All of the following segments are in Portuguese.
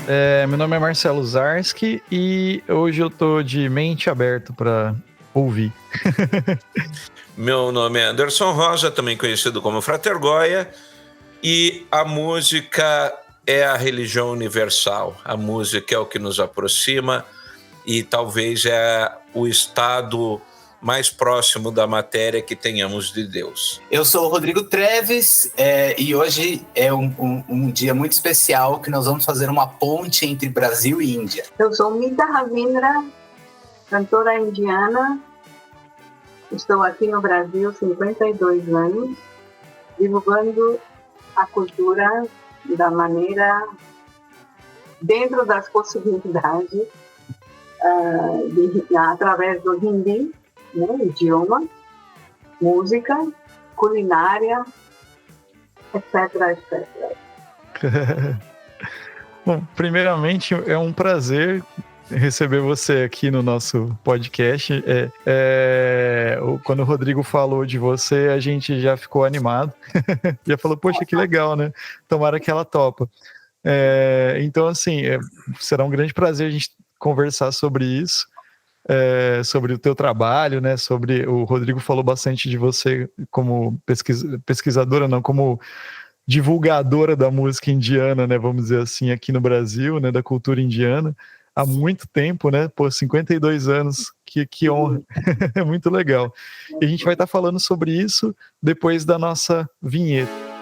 Meu nome é Marcelo Zarski e hoje eu tô de mente aberta para ouvir. Meu nome é Anderson Rosa, também conhecido como Frater Goya, e a música é a religião universal. A música é o que nos aproxima e talvez é o estado mais próximo da matéria que tenhamos de Deus. Eu sou o Rodrigo Treves e hoje é um dia muito especial que nós vamos fazer uma ponte entre Brasil e Índia. Eu sou Mita Ravindra, cantora indiana. Estou aqui no Brasil há 52 anos, divulgando a cultura da maneira, dentro das possibilidades, através do Hindi, né, idioma, música, culinária, etc, etc. Bom, primeiramente é um prazer receber você aqui no nosso podcast. Quando o Rodrigo falou de você, a gente já ficou animado. Já falou, poxa, que legal, né? Tomara que ela topa. Então, assim, será um grande prazer a gente conversar sobre isso. Sobre o teu trabalho, né? O Rodrigo falou bastante de você como pesquisadora, não, como divulgadora da música indiana, né? Vamos dizer assim, aqui no Brasil, né? Da cultura indiana, há muito tempo, né? 52 anos, que honra, é muito legal. E a gente vai estar falando sobre isso depois da nossa vinheta.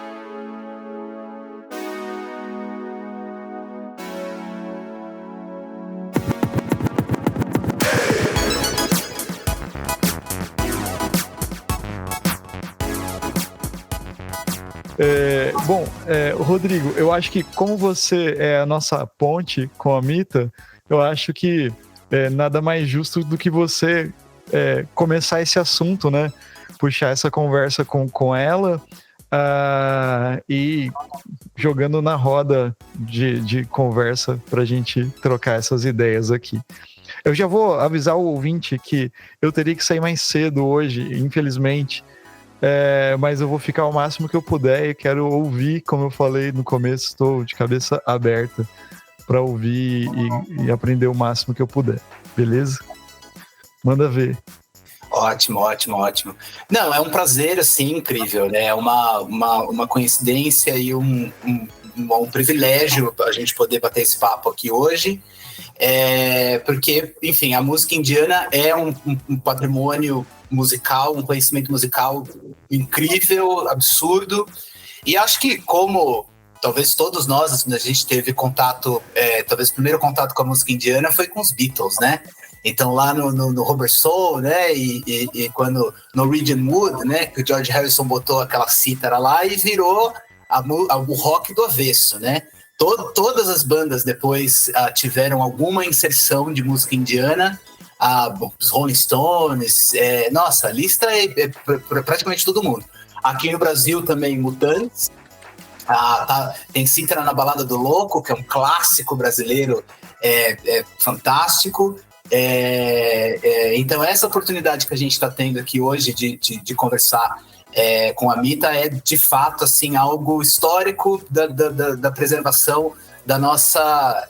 Rodrigo, eu acho que como você é a nossa ponte com a Mita, eu acho que nada mais justo do que você começar esse assunto, né? Puxar essa conversa com ela e jogando na roda de conversa para a gente trocar essas ideias aqui. Eu já vou avisar o ouvinte que eu teria que sair mais cedo hoje, infelizmente. Mas eu vou ficar o máximo que eu puder e quero ouvir, como eu falei no começo, estou de cabeça aberta para ouvir e aprender o máximo que eu puder, beleza? Manda ver. Ótimo. Não, é um prazer, assim, incrível, né? É uma coincidência e um privilégio a gente poder bater esse papo aqui hoje. Porque, enfim, a música indiana é um patrimônio musical, um conhecimento musical incrível, absurdo, e acho que como talvez todos nós, a gente teve contato, talvez o primeiro contato com a música indiana foi com os Beatles, né? Então lá no Rubber Soul, né, e quando no Norwegian Wood, né, que o George Harrison botou aquela cítara lá e virou o rock do avesso, né? Todas as bandas depois tiveram alguma inserção de música indiana, os Rolling Stones, nossa, a lista é praticamente todo mundo. Aqui no Brasil também Mutantes, tem Cítara na Balada do Louco, que é um clássico brasileiro fantástico. Então essa oportunidade que a gente está tendo aqui hoje de conversar com a Mita é de fato assim, algo histórico da preservação da nossa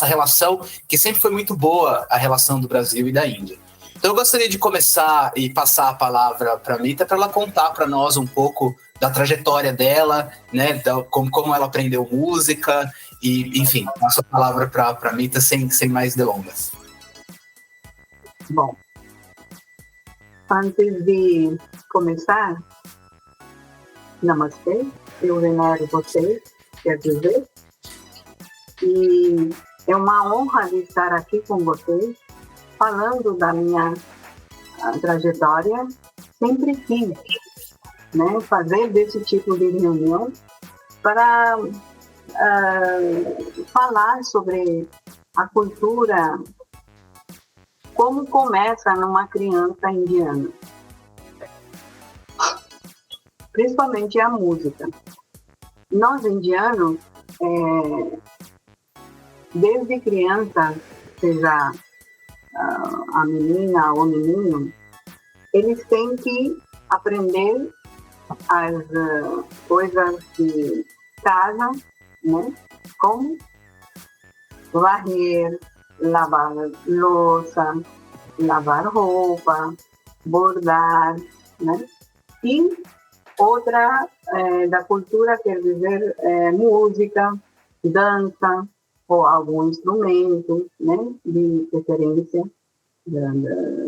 relação, que sempre foi muito boa, a relação do Brasil e da Índia. Então eu gostaria de começar e passar a palavra para a Mita, para ela contar para nós um pouco da trajetória dela, né, como ela aprendeu música, e enfim, passo a palavra para a Mita sem mais delongas. Bom, antes de começar, namastê, eu venero vocês, quer dizer, e é uma honra de estar aqui com vocês, falando da minha trajetória. Sempre quis, né, fazer desse tipo de reunião para falar sobre a cultura, como começa numa criança indiana, principalmente a música. Nós indianos, desde criança, seja a menina ou o menino, eles têm que aprender as coisas de casa, né? Como varrer, lavar louça, lavar roupa, bordar, né? E outra da cultura quer dizer música, dança ou algum instrumento, né? De preferência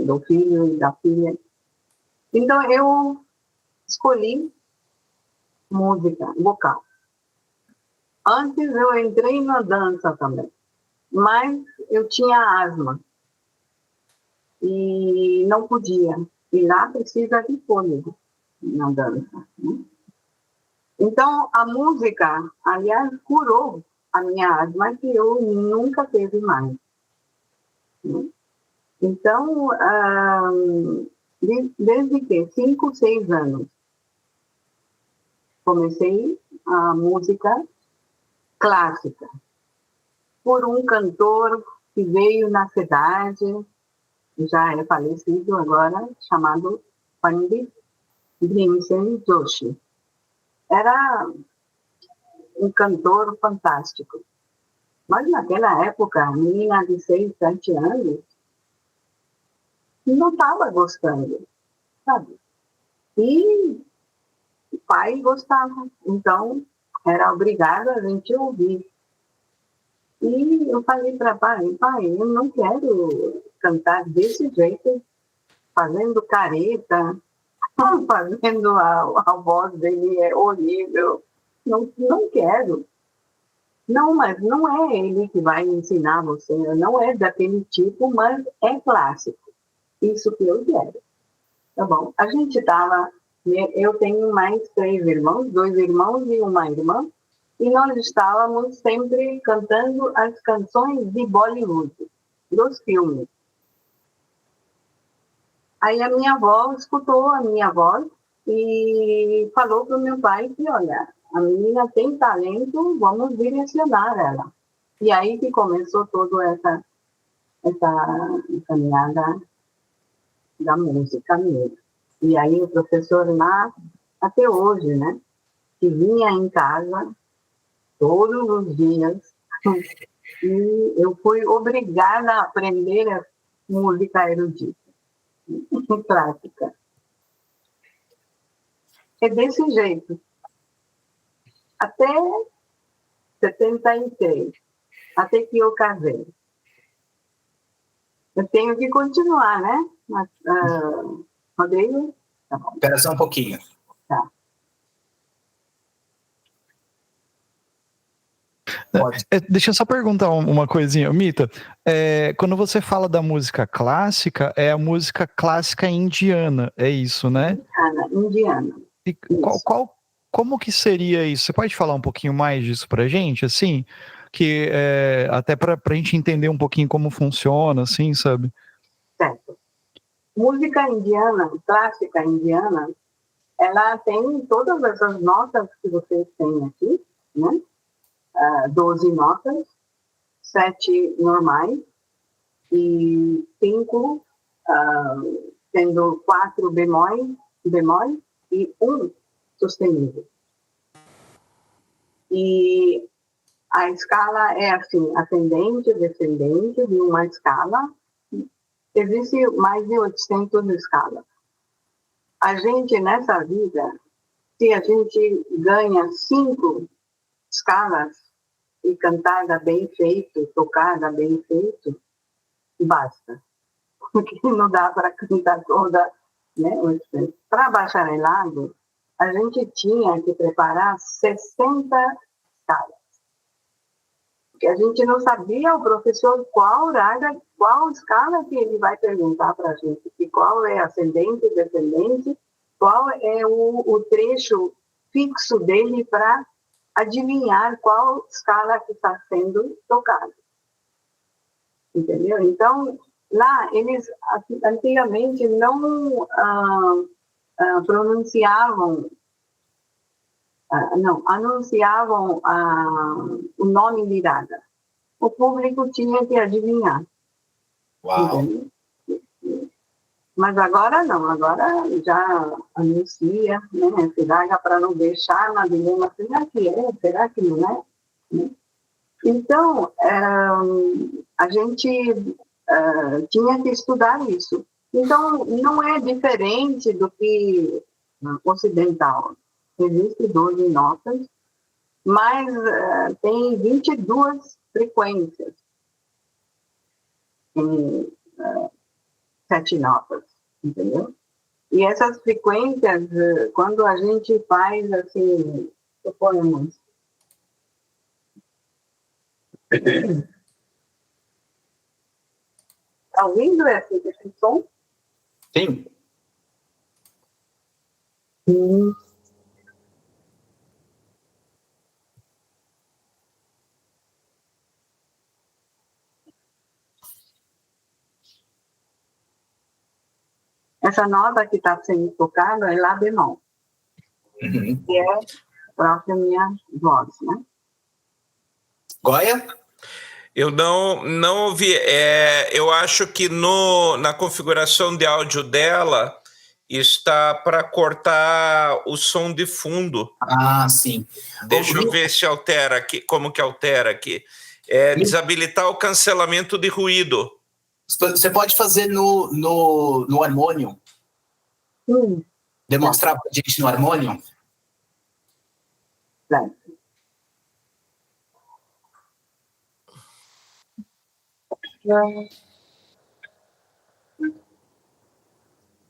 do filho e da filha. Então eu escolhi música vocal. Antes eu entrei na dança também, mas eu tinha asma e não podia. E lá precisa de fôlego na dança, né? Então a música, aliás, curou a minha asma, que eu nunca teve mais, né? Então, desde que 5, 6 anos, comecei a música clássica, por um cantor que veio na cidade, já é falecido agora, chamado Pandit Bhimsen Joshi. Era um cantor fantástico. Mas naquela época, a menina de 6, 7 anos, não estava gostando, sabe? E o pai gostava, então era obrigado a gente ouvir. E eu falei para pai, eu não quero cantar desse jeito, fazendo careta, fazendo a voz dele é horrível. Não quero. Não, mas não é ele que vai ensinar você, não é daquele tipo, mas é clássico. Isso que eu quero. Tá bom. A gente estava, eu tenho mais 3 irmãos, 2 irmãos e uma irmã, e nós estávamos sempre cantando as canções de Bollywood, dos filmes. Aí a minha avó escutou a minha voz e falou para o meu pai que, olha, a menina tem talento, vamos direcionar ela. E aí que começou toda essa caminhada da música mesmo. E aí o professor lá, até hoje, né, que vinha em casa todos os dias, e eu fui obrigada a aprender a música erudita, clássica. É desse jeito. Até 73, até que eu casei. Eu tenho que continuar, né? Mas, Rodrigo? Tá bom. Espera só um pouquinho. Tá. Deixa eu só perguntar uma coisinha, Mita. Quando você fala da música clássica, é a música clássica indiana, é isso, né? Indiana. E como que seria isso? Você pode falar um pouquinho mais disso pra gente, assim? Que até pra gente entender um pouquinho como funciona, assim, sabe? Certo. Música indiana, clássica indiana, ela tem todas essas notas que vocês têm aqui, né? 12 notas, 7 normais e 5, tendo 4 bemóis e 1 sustenido. E a escala é assim, ascendente, descendente de uma escala. Existe mais de 800 escalas. A gente, nessa vida, se a gente ganha 5 escalas e cantada bem feito, tocada bem feito, basta. Porque não dá para cantar toda, né? Para bacharelado, a gente tinha que preparar 60 escalas. Porque a gente não sabia, o professor, qual escala que ele vai perguntar para a gente, que qual é ascendente, descendente, qual é o trecho fixo dele para adivinhar qual escala que está sendo tocada. Entendeu? Então, lá, eles antigamente não anunciavam o nome de nada. O público tinha que adivinhar. Uau! Entendeu? Mas agora não, agora já anuncia, né? Para não deixar na dilema, será que é, será que não é? Então, a gente tinha que estudar isso. Então, não é diferente do que ocidental. Existem 12 notas, mas tem 22 frequências em 7 notas, entendeu? E essas frequências, quando a gente faz, assim, suponhamos, está ouvindo esse som? Sim. Essa nota que está sendo tocada é Lá bemol, que é a própria minha voz, né? Goya? Eu não ouvi. Eu acho que na configuração de áudio dela está para cortar o som de fundo. Ah, sim. Deixa eu ver se altera aqui. Como que altera aqui? Desabilitar o cancelamento de ruído. Você pode fazer no harmônio? Demonstrar para a gente no harmônio? Certo.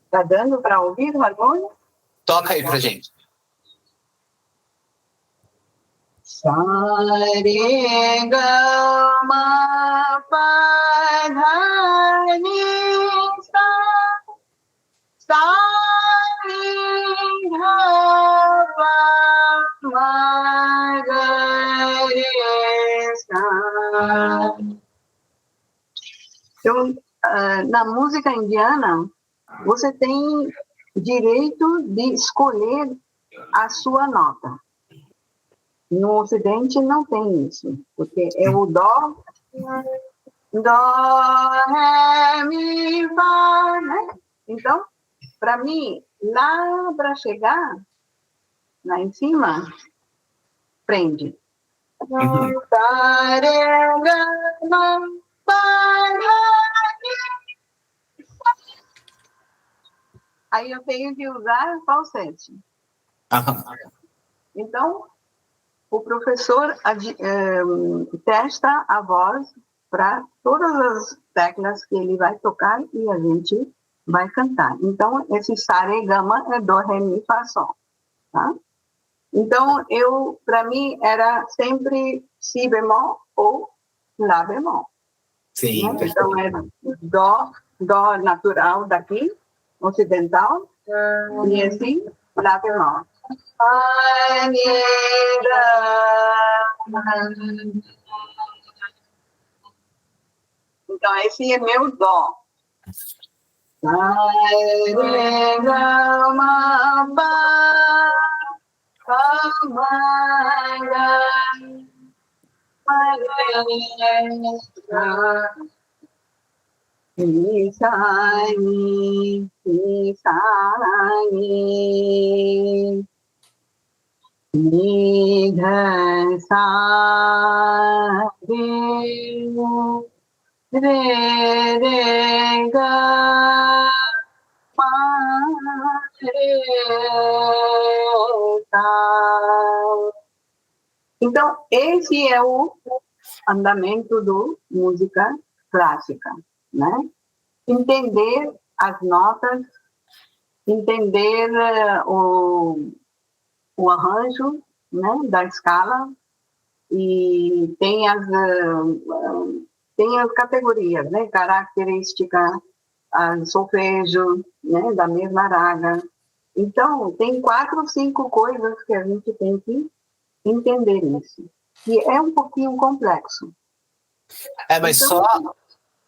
Está dando para ouvir o harmônio? Toca aí pra gente. Sa re ga ma pa dha ni sa sa re ga ma ga re sa. Então, na música indiana, você tem direito de escolher a sua nota. No Ocidente não tem isso, porque é o dó, ré, mi, fá, né? Então, para mim, lá para chegar, lá em cima, prende. Aí eu tenho que usar falsete. Então, o professor testa a voz para todas as teclas que ele vai tocar e a gente vai cantar. Então, esse sa, re, ga, ma é dó, ré, mi, fá, sol. Tá? Então, para mim, era sempre si bemol ou lá bemol. Sim. Né? Então, é dó natural daqui, ocidental, e assim, lá bemol. Então, esse é meu dó. Ni, dha, sa, re, ga, ma, re, sa. Então, esse é o andamento do música clássica, né? Entender as notas, entender o arranjo, né, da escala, e tem as categorias, né, característica, solfejo, né, da mesma raga. Então, tem 4 ou 5 coisas que a gente tem que entender isso, que é um pouquinho complexo. Mas então, só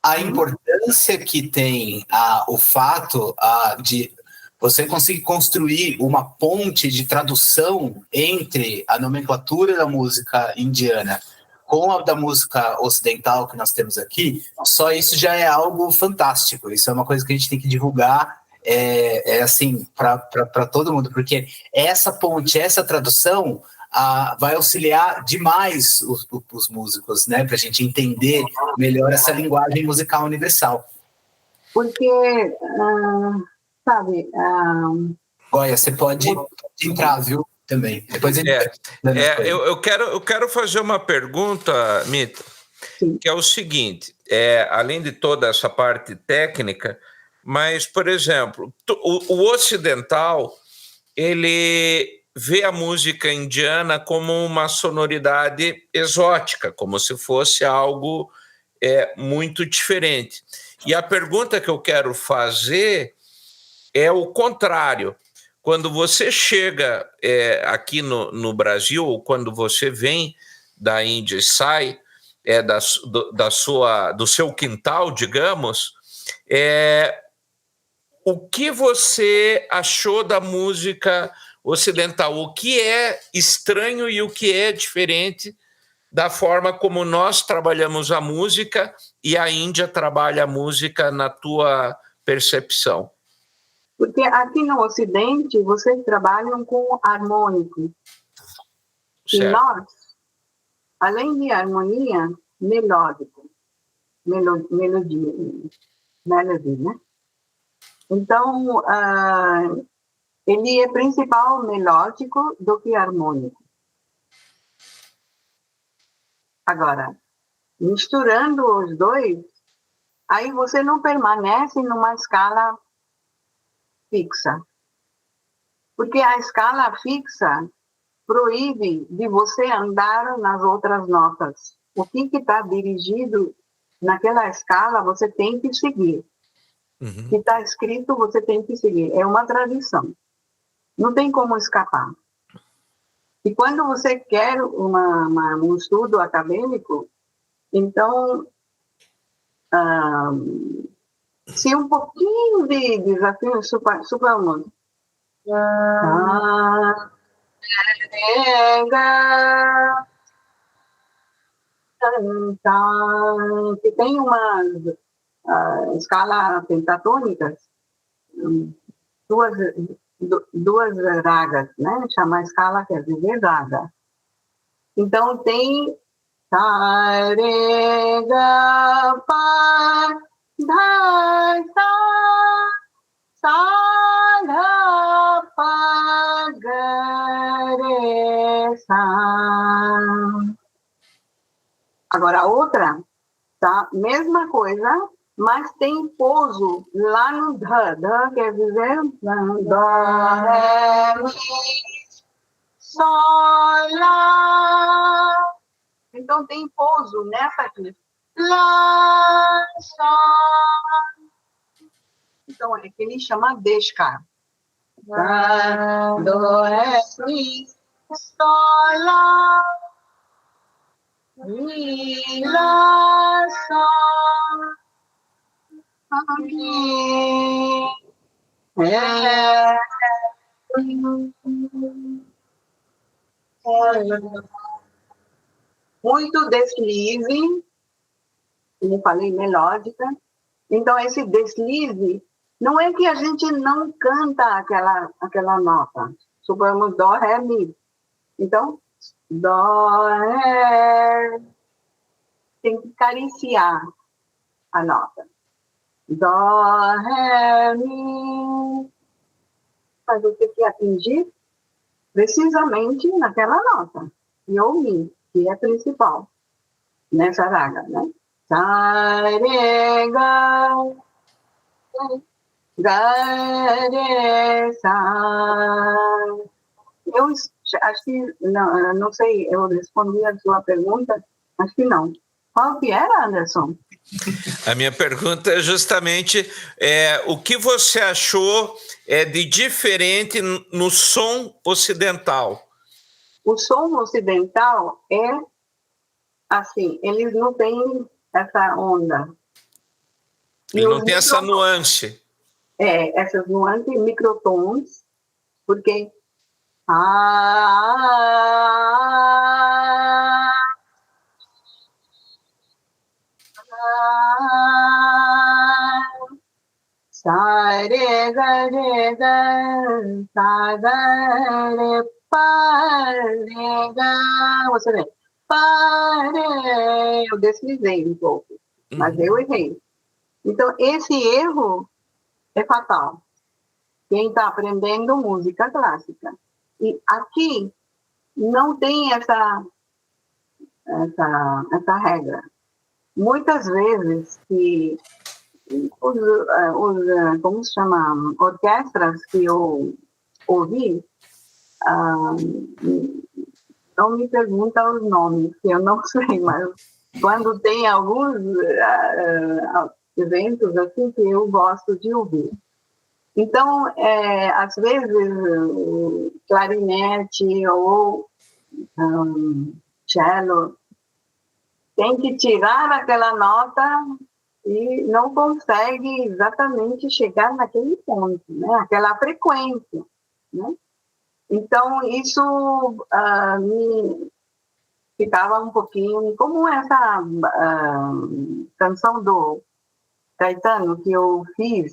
a importância que tem o fato de você conseguir construir uma ponte de tradução entre a nomenclatura da música indiana com a da música ocidental que nós temos aqui, só isso já é algo fantástico. Isso é uma coisa que a gente tem que divulgar, assim, para todo mundo, porque essa ponte, essa tradução, vai auxiliar demais os músicos, né? Para a gente entender melhor essa linguagem musical universal. Porque, sabe... Goya, você pode entrar, viu? Também. Depois eu quero fazer uma pergunta, Mita, que é o seguinte, além de toda essa parte técnica, mas, por exemplo, o ocidental, ele vê a música indiana como uma sonoridade exótica, como se fosse algo muito diferente. E a pergunta que eu quero fazer é o contrário. Quando você chega aqui no Brasil, ou quando você vem da Índia e sai do seu quintal, digamos, o que você achou da música ocidental? O que é estranho e o que é diferente da forma como nós trabalhamos a música e a Índia trabalha a música na tua percepção? Porque aqui no Ocidente, vocês trabalham com harmônico. Certo. E nós, além de harmonia, melódico. Melodia, né? Então, ele é principal melódico do que harmônico. Agora, misturando os dois, aí você não permanece numa escala fixa. Porque a escala fixa proíbe de você andar nas outras notas. O que está dirigido naquela escala, você tem que seguir. O que está escrito, você tem que seguir. É uma tradição. Não tem como escapar. E quando você quer um estudo acadêmico, então, se um pouquinho de desafio super que tem umas escalas pentatônicas, duas ragas, né? Chama a escala, quer dizer raga. Então tem sa, re, ga, pa, dha, sa, dha, pa, ga, re, sa. Agora a outra, tá? Mesma coisa, mas tem pouso lá no dha. Dha quer dizer dó, ré, mi, sol, lá. Então tem pouso nessa aqui. Lá, sol. Então é que ele chama desca. Dó, ré, mi, sol, lá. Mi, lá, sol. Aqui. Muito deslize, como falei, melódica. Então, esse deslize, não é que a gente não canta aquela nota. Suponhamos dó, ré, mi. Então, dó, ré, tem que acariciar a nota. Dó, ré, mi. Mas você quer atingir precisamente naquela nota. E ou mi, que é principal nessa raga, né? Sa, re, ga, re, sa. Eu acho que, não sei, eu respondi a sua pergunta, acho que não. Qual que era, Anderson? A minha pergunta é justamente o que você achou de diferente no som ocidental? O som ocidental é assim, eles não têm essa onda. Ele não tem essa nuance. Essas nuances, microtons, porque sa, re, ga, sa, ga, re, Você vê, eu deslizei um pouco, mas eu errei. Então, esse erro é fatal. Quem está aprendendo música clássica. E aqui não tem essa regra. Muitas vezes que como se chama, orquestras que eu ouvi, não me pergunta os nomes, que eu não sei, mas quando tem alguns eventos assim que eu gosto de ouvir. Então, às vezes, o clarinete ou cello tem que tirar aquela nota e não consegue exatamente chegar naquele ponto, né? Aquela frequência, né? Então, isso me ficava um pouquinho... Como essa canção do Caetano que eu fiz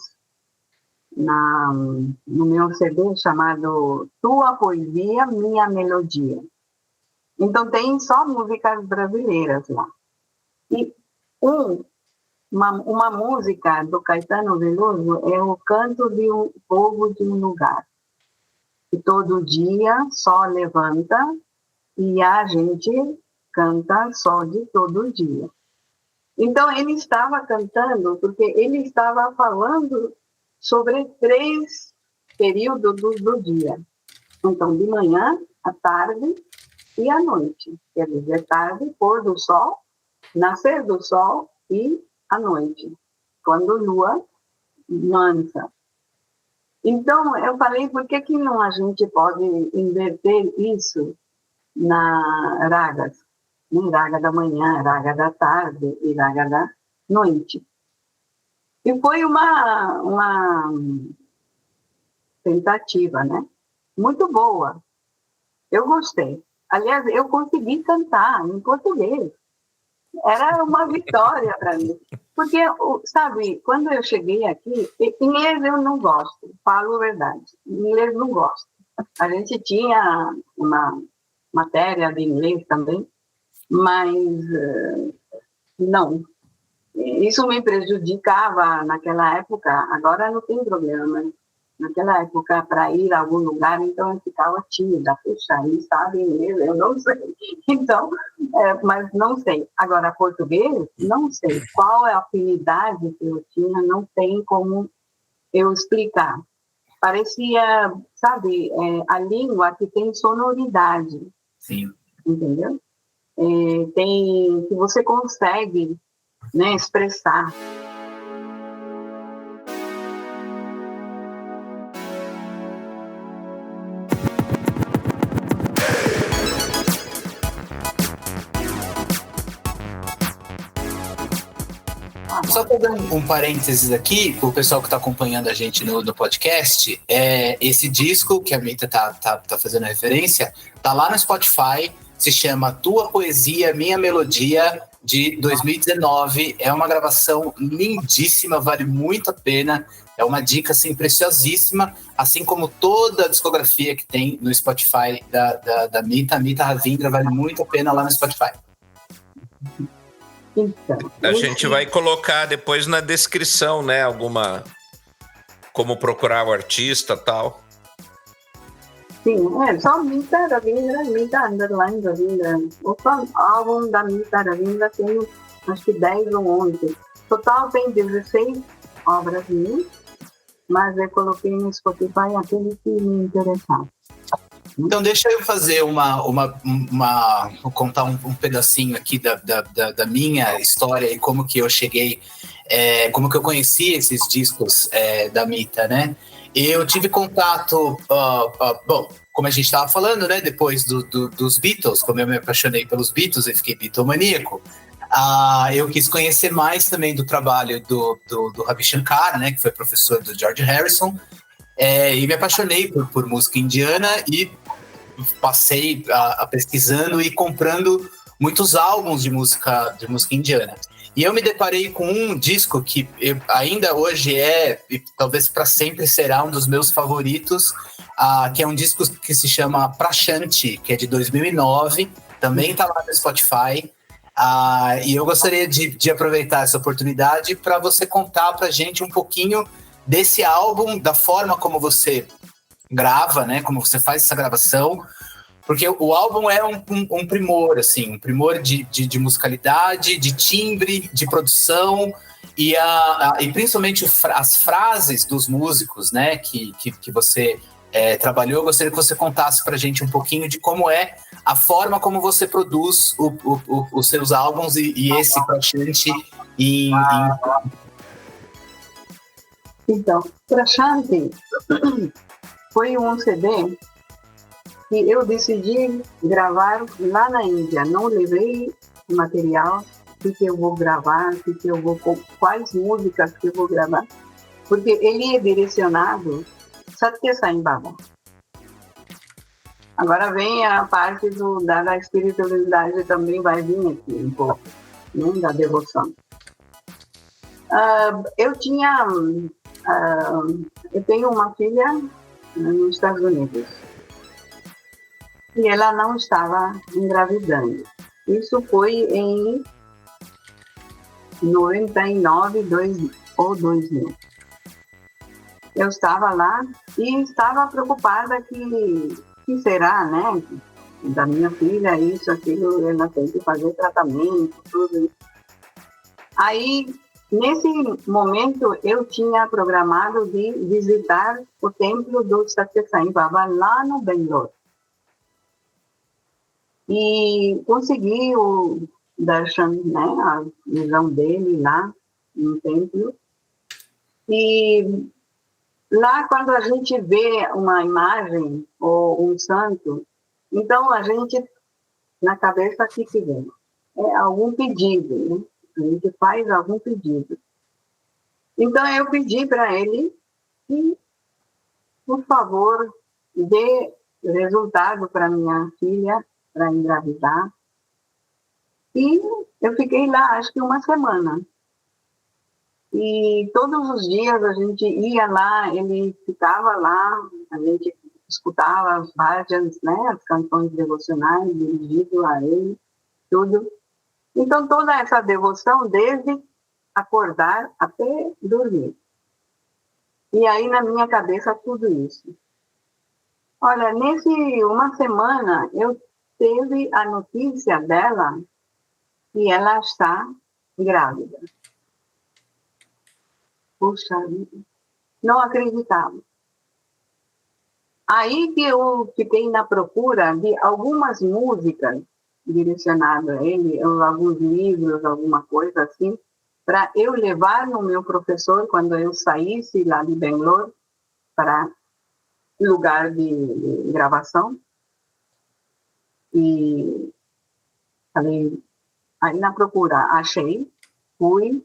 no meu CD chamado Tua Poesia, Minha Melodia. Então, tem só músicas brasileiras lá. E uma música do Caetano Veloso é o canto de um povo de um lugar. Que todo dia só levanta e a gente canta só de todo dia. Então, ele estava cantando porque ele estava falando sobre 3 períodos do dia. Então, de manhã, à tarde e à noite. Quer dizer, tarde, pôr do sol, nascer do sol e à noite, quando a lua mansa. Então, eu falei, por que não a gente pode inverter isso na ragas? Em raga da manhã, raga da tarde e raga da noite. E foi uma tentativa, né? Muito boa. Eu gostei. Aliás, eu consegui cantar em português. Era uma vitória para mim. Porque, sabe, quando eu cheguei aqui, inglês eu não gosto, falo a verdade. Inglês não gosto. A gente tinha uma matéria de inglês também, mas não. Isso me prejudicava naquela época. Agora não tem problema, mas naquela época, para ir a algum lugar, então eu ficava tímida. Puxa, aí sabe inglês? Eu não sei. Então, mas não sei. Agora, português, não sei. Qual é a afinidade que eu tinha, não tem como eu explicar. Parecia, sabe, a língua que tem sonoridade. Sim. Entendeu? Tem que você consegue, né, expressar. Só para dar um parênteses aqui, para o pessoal que está acompanhando a gente no podcast, esse disco que a Mita tá fazendo referência, tá lá no Spotify, se chama Tua Poesia, Minha Melodia, de 2019. É uma gravação lindíssima, vale muito a pena. É uma dica assim, preciosíssima, assim como toda a discografia que tem no Spotify da Mita Ravindra, vale muito a pena lá no Spotify. Então, a gente vai colocar depois na descrição, né, como procurar o artista e tal. Sim, só Mita Ravindra, Mita Underline Ravindra. O álbum da Mita Ravindra tem acho que 10 ou 11. Total tem 16 obras minhas, mas eu coloquei no Spotify aquele que me interessava. Então deixa eu fazer vou contar um pedacinho aqui da minha história e como que eu cheguei, como que eu conheci esses discos da Mita, né? Eu tive contato, bom, como a gente estava falando, né? Depois dos Beatles, como eu me apaixonei pelos Beatles e fiquei bitomaníaco, eu quis conhecer mais também do trabalho do Ravi Shankar, né? Que foi professor do George Harrison, e me apaixonei por música indiana e passei pesquisando e comprando muitos álbuns de música indiana. E eu me deparei com um disco que ainda hoje e talvez para sempre será um dos meus favoritos, que é um disco que se chama Prashanti, que é de 2009, também está lá no Spotify. E eu gostaria de aproveitar essa oportunidade para você contar para a gente um pouquinho desse álbum, da forma como você grava, né? Como você faz essa gravação, porque o álbum é um primor, assim, um primor de musicalidade, de timbre, de produção e principalmente as frases dos músicos, né? Que você trabalhou. Eu gostaria que você contasse para a gente um pouquinho de como é a forma como você produz os seus álbuns e esse Prashanti Então, Prashanti foi um CD que eu decidi gravar lá na Índia. Não levei material, o que eu vou gravar, quais músicas que eu vou gravar, porque ele é direcionado Satya Sai Baba. Agora vem a parte da espiritualidade, também vai vir aqui um pouco, né, da devoção. Eu tenho uma filha nos Estados Unidos e ela não estava engravidando. Isso foi em 99 ou 2000. Eu estava lá e estava preocupada que será, né, da minha filha, isso, aquilo, ela tem que fazer tratamento, tudo isso. Aí, nesse momento, eu tinha programado de visitar o templo do Satya Sai Baba lá no Bangalore. E consegui o darshan, né, a visão dele lá no templo. E lá, quando a gente vê uma imagem ou um santo, então a gente, na cabeça, o que vem? É algum pedido, né? A gente faz algum pedido. Então, eu pedi para ele que, por favor, dê resultado para minha filha, para engravidar. E eu fiquei lá, acho que uma semana. E todos os dias a gente ia lá, ele ficava lá, a gente escutava as bhajans, né, as canções devocionais dirigidas a ele, tudo. Então, toda essa devoção, desde acordar até dormir. E aí, na minha cabeça, tudo isso. Olha, uma semana, eu teve a notícia dela que ela está grávida. Puxa vida, não acreditava. Aí que eu fiquei na procura de algumas músicas direcionadas a ele, ou alguns livros, alguma coisa assim, para eu levar no meu professor quando eu saísse lá de Bangalore para lugar de gravação. E falei, aí na procura achei, fui,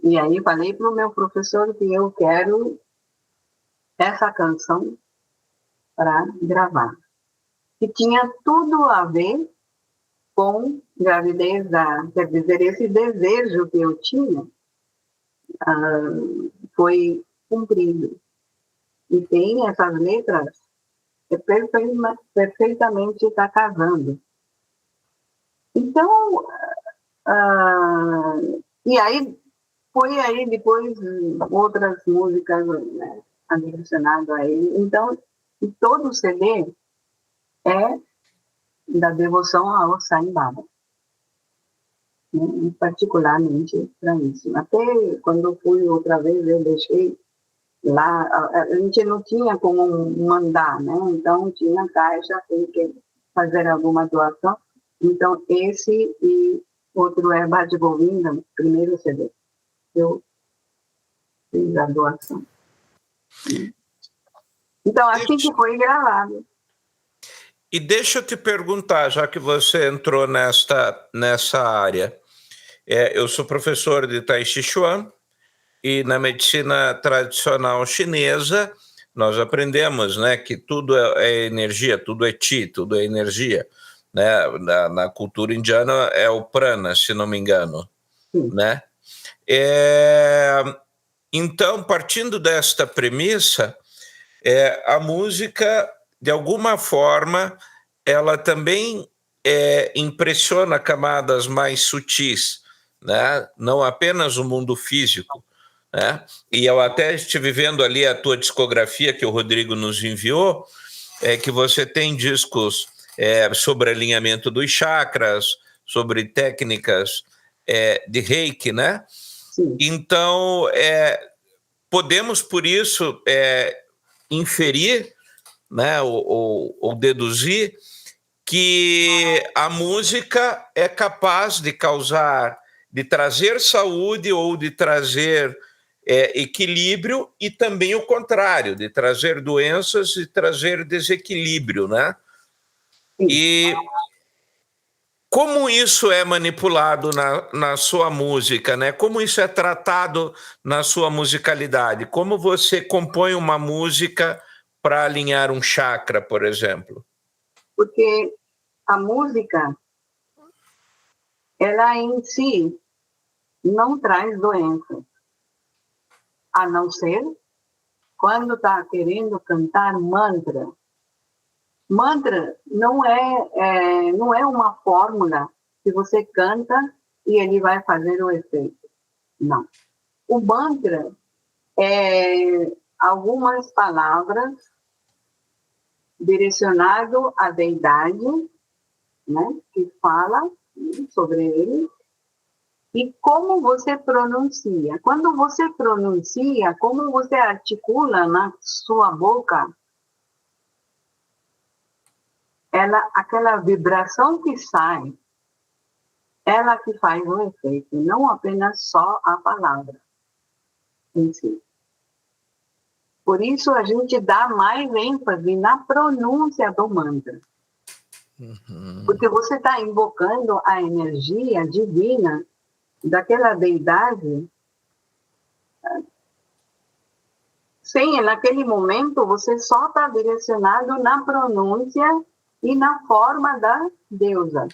e aí falei para o meu professor que eu quero essa canção para gravar. Que tinha tudo a ver com gravidez, quer dizer, esse desejo que eu tinha foi cumprido. E tem essas letras que perfeitamente está casando. Então, e aí foi aí depois outras músicas, né, direcionadas a ele. Então, todo o CD é da devoção ao Sai Baba, né, particularmente para isso. Até quando eu fui outra vez, eu deixei lá, a gente não tinha como mandar, né? Então tinha caixa, tem que fazer alguma doação. Então esse e outro é Bhajan Govinda, primeiro CD. Eu fiz a doação. Então assim que foi gravado. E deixa eu te perguntar, já que você entrou nessa área, eu sou professor de Tai Chi Chuan, e na medicina tradicional chinesa nós aprendemos, né, que tudo é energia, tudo é Qi, tudo é energia, né? Na cultura indiana é o prana, se não me engano, né? Então, partindo desta premissa, A música, de alguma forma, ela também impressiona camadas mais sutis, né? Não apenas o mundo físico, né? E eu até estive vendo ali a tua discografia que o Rodrigo nos enviou, que você tem discos sobre alinhamento dos chakras, sobre técnicas de reiki, né? Sim. Então, podemos, por isso, inferir, né, ou deduzir que a música é capaz de trazer saúde ou de trazer equilíbrio, e também o contrário, de trazer doenças e trazer desequilíbrio, né? E como isso é manipulado na sua música, né? Como isso é tratado na sua musicalidade? Como você compõe uma música para alinhar um chakra, por exemplo? Porque a música, ela em si não traz doença, a não ser quando está querendo cantar mantra. Mantra não é uma fórmula que você canta e ele vai fazer o efeito. Não. O mantra é algumas palavras direcionado à deidade, né, que fala sobre ele, e como você pronuncia. Quando você pronuncia, como você articula na sua boca, aquela vibração que sai, ela que faz o efeito, não apenas só a palavra em si. Por isso a gente dá mais ênfase na pronúncia do mantra. Porque você está invocando a energia divina daquela deidade. Sim, naquele momento você só está direcionado na pronúncia e na forma da deusa.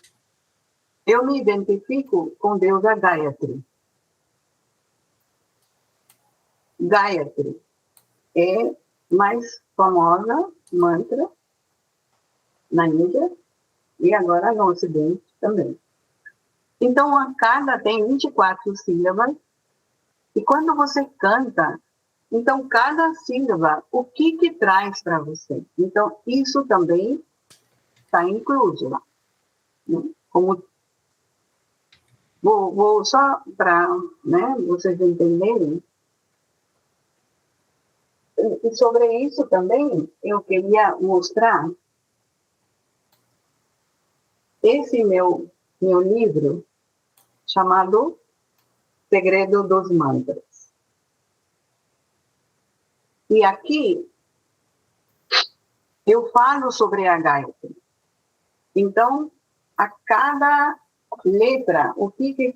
Eu me identifico com deusa Gayatri. Gayatri é mais famosa mantra na Índia e agora no Ocidente também. Então, a cada tem 24 sílabas, e quando você canta, então cada sílaba, o que traz para você? Então, isso também está incluso lá. Né? Como vou só para, né, vocês entenderem. E sobre isso também, eu queria mostrar esse meu livro, chamado Segredo dos Mantras. E aqui eu falo sobre a Gayatri. Então, a cada letra, o que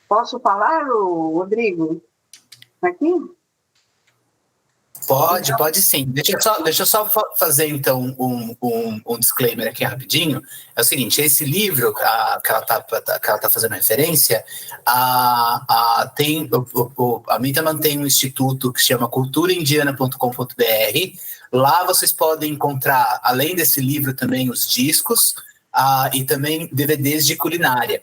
posso falar, Rodrigo? Aqui? Pode sim. Deixa eu só fazer, então, um disclaimer aqui rapidinho. É o seguinte, esse livro que ela tá fazendo referência, a Mintaman tem um instituto que se chama culturaindiana.com.br. Lá vocês podem encontrar, além desse livro, também os discos e também DVDs de culinária.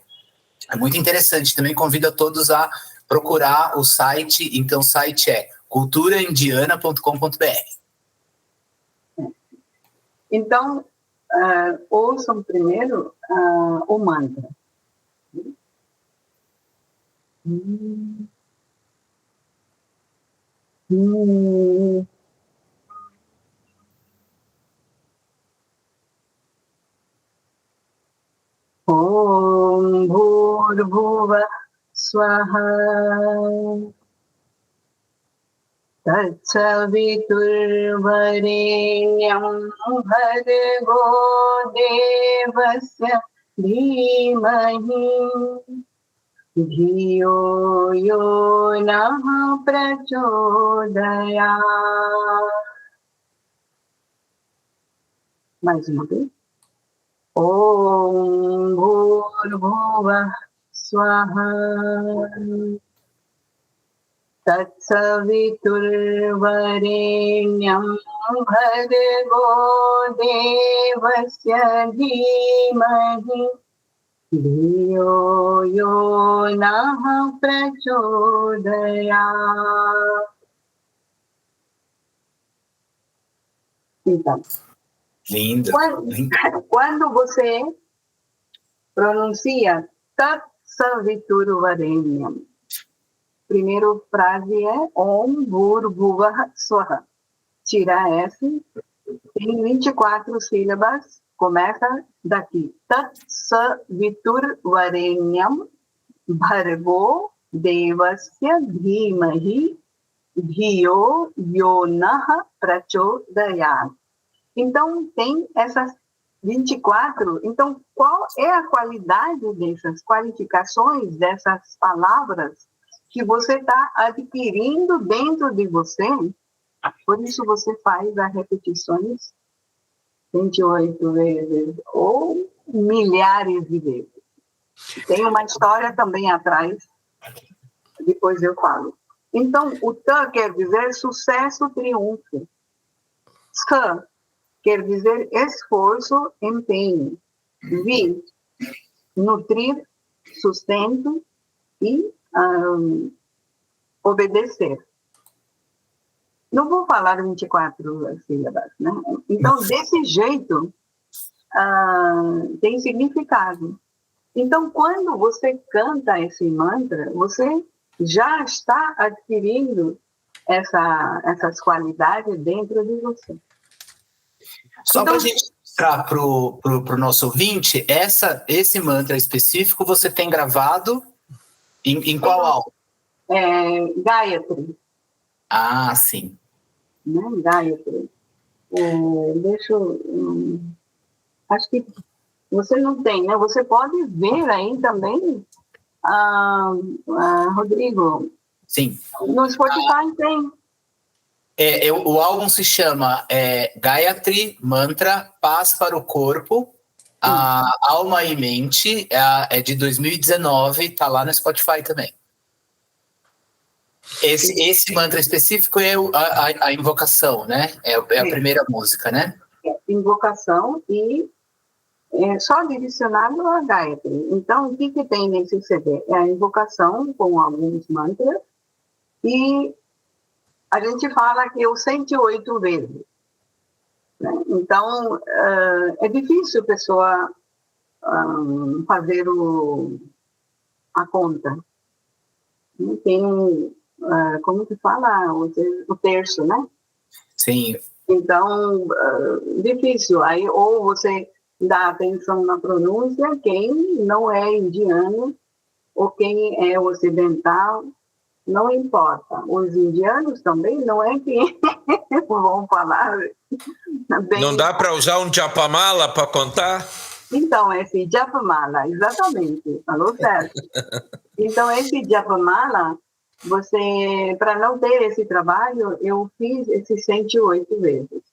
É muito interessante. Também convido a todos a procurar o site. Então, o site é culturaindiana.com.br. Então, ouçam primeiro o mantra. Om Bhurbhuva Swaha Tatsaviturvarenyam Bhargo Devasya Dhimahi Dhiyo Yonah Prachodayat. Mais uma vez. Om Bhurbhuva Swaha तत्सवितुर्वरेण्यं भर्गो देवस्य धीमहि धियो यो नः प्रचोदयात्. Então, Lindo. quando você pronuncia Tat Saviturvarenyam, primeira frase é Om Bhurvuvah Swaha. Tira S, tem 24 sílabas, começa daqui. Tat Saviturvarenyam Bhargo Devasya Dhimahi Dhiyo Yonaha Prachodayat. Então, tem essas 24. Então, qual é a qualidade dessas qualificações, dessas palavras que você está adquirindo dentro de você? Por isso, você faz as repetições 28 vezes ou milhares de vezes. Tem uma história também atrás, depois eu falo. Então, o T quer dizer sucesso, triunfo. S quer dizer esforço, empenho. Vi, nutrir, sustento e obedecer. Não vou falar 24 sílabas, né? Então, desse jeito, tem significado. Então, quando você canta esse mantra, você já está adquirindo essas qualidades dentro de você. Só para a gente mostrar para o nosso ouvinte, esse mantra específico você tem gravado em qual álbum? Gayatri. Ah, sim. Né? Gayatri. Deixa eu... acho que você não tem, né? Você pode ver aí também, Rodrigo. Sim. No Spotify tem. O álbum se chama Gayatri Mantra Paz para o Corpo, a Alma e Mente, é de 2019, está lá no Spotify também. Esse mantra específico é a invocação, né? É a primeira música, né? Invocação e só direcionado a Gayatri. Então, o que tem nesse CD? É a invocação com alguns mantras e a gente fala que eu 108 vezes. Né? Então, é difícil a pessoa fazer a conta. Tem, como que fala? O terço, né? Sim. Então, difícil. Aí, ou você dá atenção na pronúncia, quem não é indiano, ou quem é ocidental, não importa. Os indianos também não é que vão falar bem. Não dá para usar um japamala para contar? Então, esse japamala, exatamente, falou certo. Então, esse japamala, para não ter esse trabalho, eu fiz esses 108 vezes.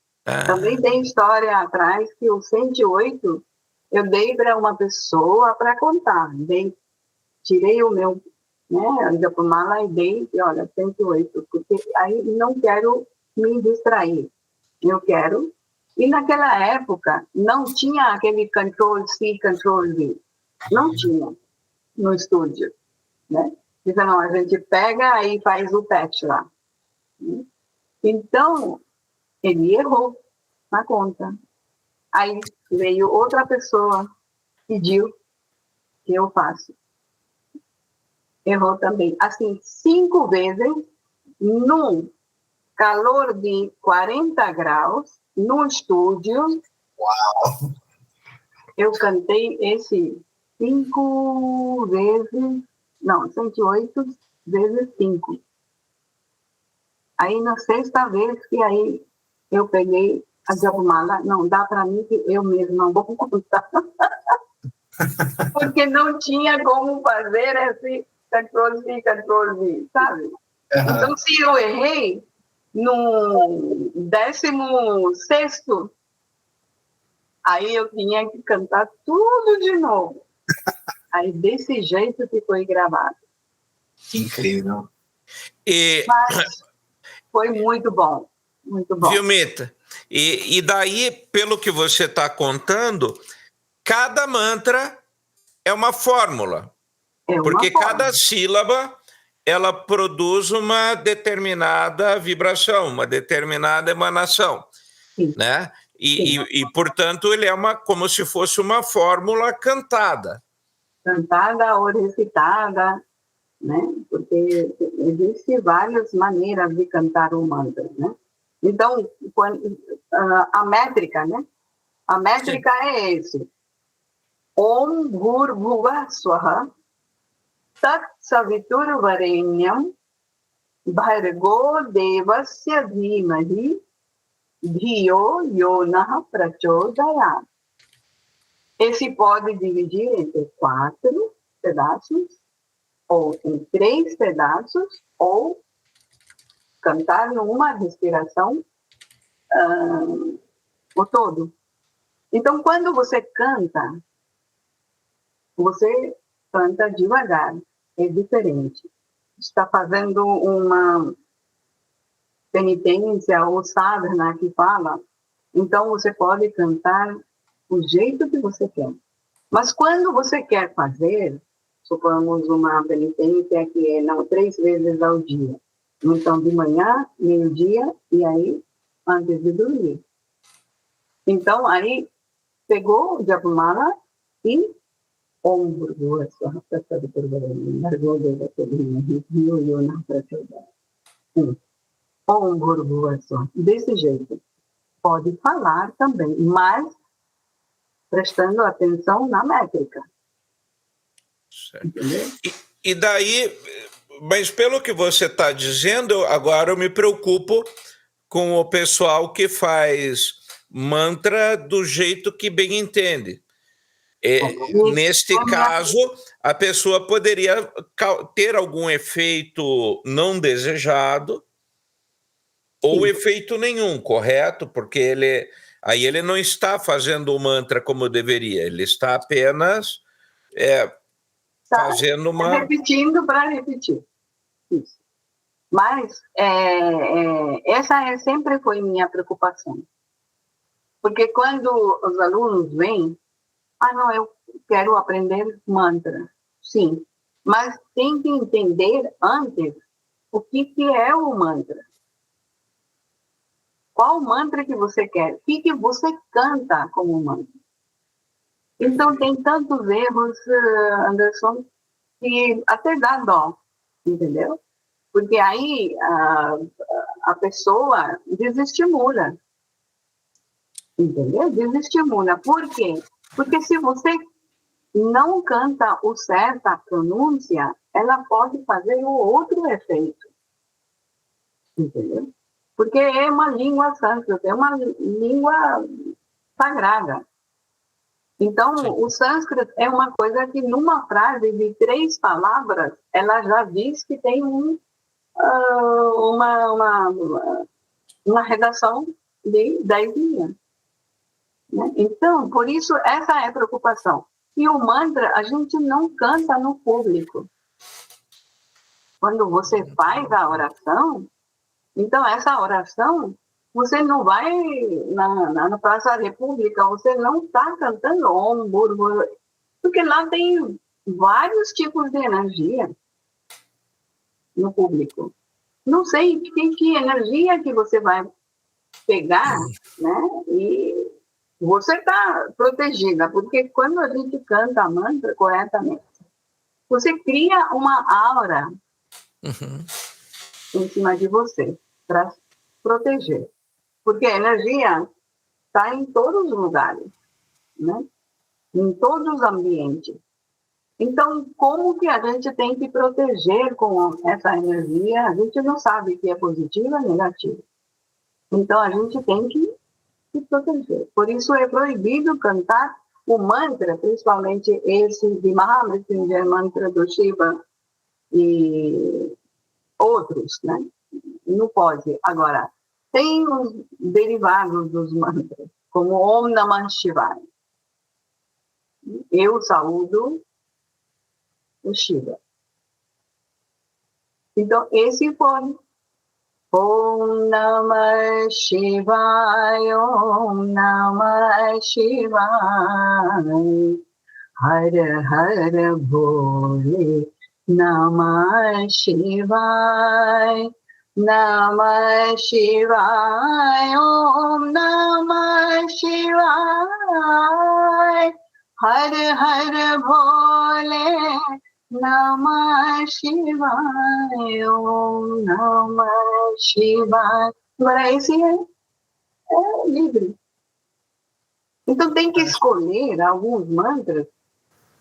Também tem história atrás que o 108 eu dei para uma pessoa para contar. Tirei o meu, né, japamala e dei, olha, 108, porque aí não quero me distrair. Eu quero. E naquela época não tinha aquele Ctrl+C, Ctrl+V. Não tinha no estúdio, né? Então, não, a gente pega e faz o patch lá. Então, ele errou na conta. Aí veio outra pessoa, pediu que eu faça. Errou também. Assim, 5 vezes, num calor de 40 graus, no estúdio. Uau! Eu cantei esse 5 vezes, não, 108 vezes 5. Aí, na sexta vez que aí eu peguei a japamala, não dá para mim que eu mesma vou contar. Porque não tinha como fazer esse Ctrl+C, Ctrl+V, sabe? Uhum. Então, se eu errei no 16º, aí eu tinha que cantar tudo de novo. Aí, desse jeito, ficou gravado. Que incrível. Mas foi muito bom, muito bom. Viu, Mita? E daí, pelo que você está contando, cada mantra é uma fórmula. Porque cada sílaba ela produz uma determinada vibração, uma determinada emanação. Sim. Né? E, portanto, ele é como se fosse uma fórmula cantada. Cantada ou recitada, né? Porque existem várias maneiras de cantar o mantra, né? Então, a métrica, né? A métrica Sim. É esse. Om Bhurvhuva Swaha Tat Savitur Varenyam Bhargo Devasya Dhimahi Dhiyo Yonah Prachodayat. Esse pode dividir entre 4 pedaços, ou em 3 pedaços, ou cantar numa respiração o todo. Então, quando você canta devagar, é diferente. Está fazendo uma penitência ou sadhana que fala, então você pode cantar o jeito que você quer. Mas quando você quer fazer, supomos uma penitência que é 3 vezes ao dia. Então, de manhã, meio-dia e aí, antes de dormir. Então, aí, pegou o Japamala e Om Bhurvhuva Swaha Tat Savitur Varenyam Bhargo Devasya Dhimahi Dhiyo Yonah Prachodayat. Om Bhurvhuva Swaha. Desse jeito. Pode falar também, mas prestando atenção na métrica. E daí, mas pelo que você está dizendo, agora eu me preocupo com o pessoal que faz mantra do jeito que bem entende. Neste caso, a pessoa poderia ter algum efeito não desejado ou Sim. efeito nenhum, correto? Porque ele não está fazendo o mantra como deveria, ele está apenas fazendo uma... Repetindo para repetir. Isso. Mas essa sempre foi minha preocupação. Porque quando os alunos vêm, não, eu quero aprender mantra. Sim, mas tem que entender antes o que é o mantra. Qual mantra que você quer? O que você canta como mantra? Então, tem tantos erros, Anderson, que até dá dó, entendeu? Porque aí a pessoa desestimula, entendeu? Desestimula. Por quê? Porque se você não canta o certo, a pronúncia, ela pode fazer o outro efeito, entendeu? Porque é uma língua sânscrita, é uma língua sagrada. Então, Sim. O sânscrito é uma coisa que numa frase de 3 palavras, ela já diz que tem uma redação de 10 linhas. Né? Então, por isso, essa é a preocupação. E o mantra, a gente não canta no público. Quando você faz a oração, então essa oração, você não vai na Praça da República, você não está cantando Om Bhurvhuva, porque lá tem vários tipos de energia no público. Não sei que energia que você vai pegar, né? E você está protegida, porque quando a gente canta a mantra corretamente, você cria uma aura em cima de você para proteger. Porque a energia está em todos os lugares, né? Em todos os ambientes. Então, como que a gente tem que proteger com essa energia? A gente não sabe se é positiva ou negativa. Então, a gente tem que se proteger. Por isso, é proibido cantar o mantra, principalmente esse de Mahamrityunjaya mantra do Shiva e outros, né? Não pode. Agora, tem os derivados dos mantras, como Om Namah Shivaya. Eu saúdo o Shiva. Então, esse foi Om Namah Shivaya, Om Namah Shivaya, Har Har Bole, Namah Shivaya, Namah Shivaya, Om Namah Shivaya, Har Har Bole, Namah Shivaya, Om Namah Shivaya. Agora, esse é livre. Então, tem que escolher alguns mantras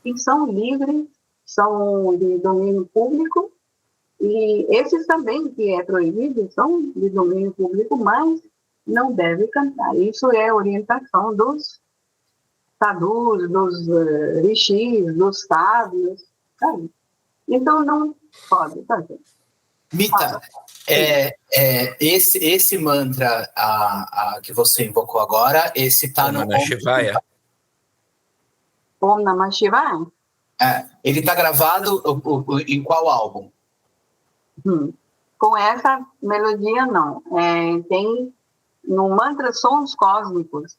que são livres, são de domínio público, e esses também, que é proibido, são de domínio público, mas não deve cantar. Isso é orientação dos sadhus, dos rishis, dos sábios, sabe? Então, não pode fazer. Mita, esse mantra que você invocou agora, esse está no... Namah Shivaya. Om Namah Shivaya? Ele está gravado em qual álbum? Com essa melodia, não. Tem no Mantra Sons Cósmicos.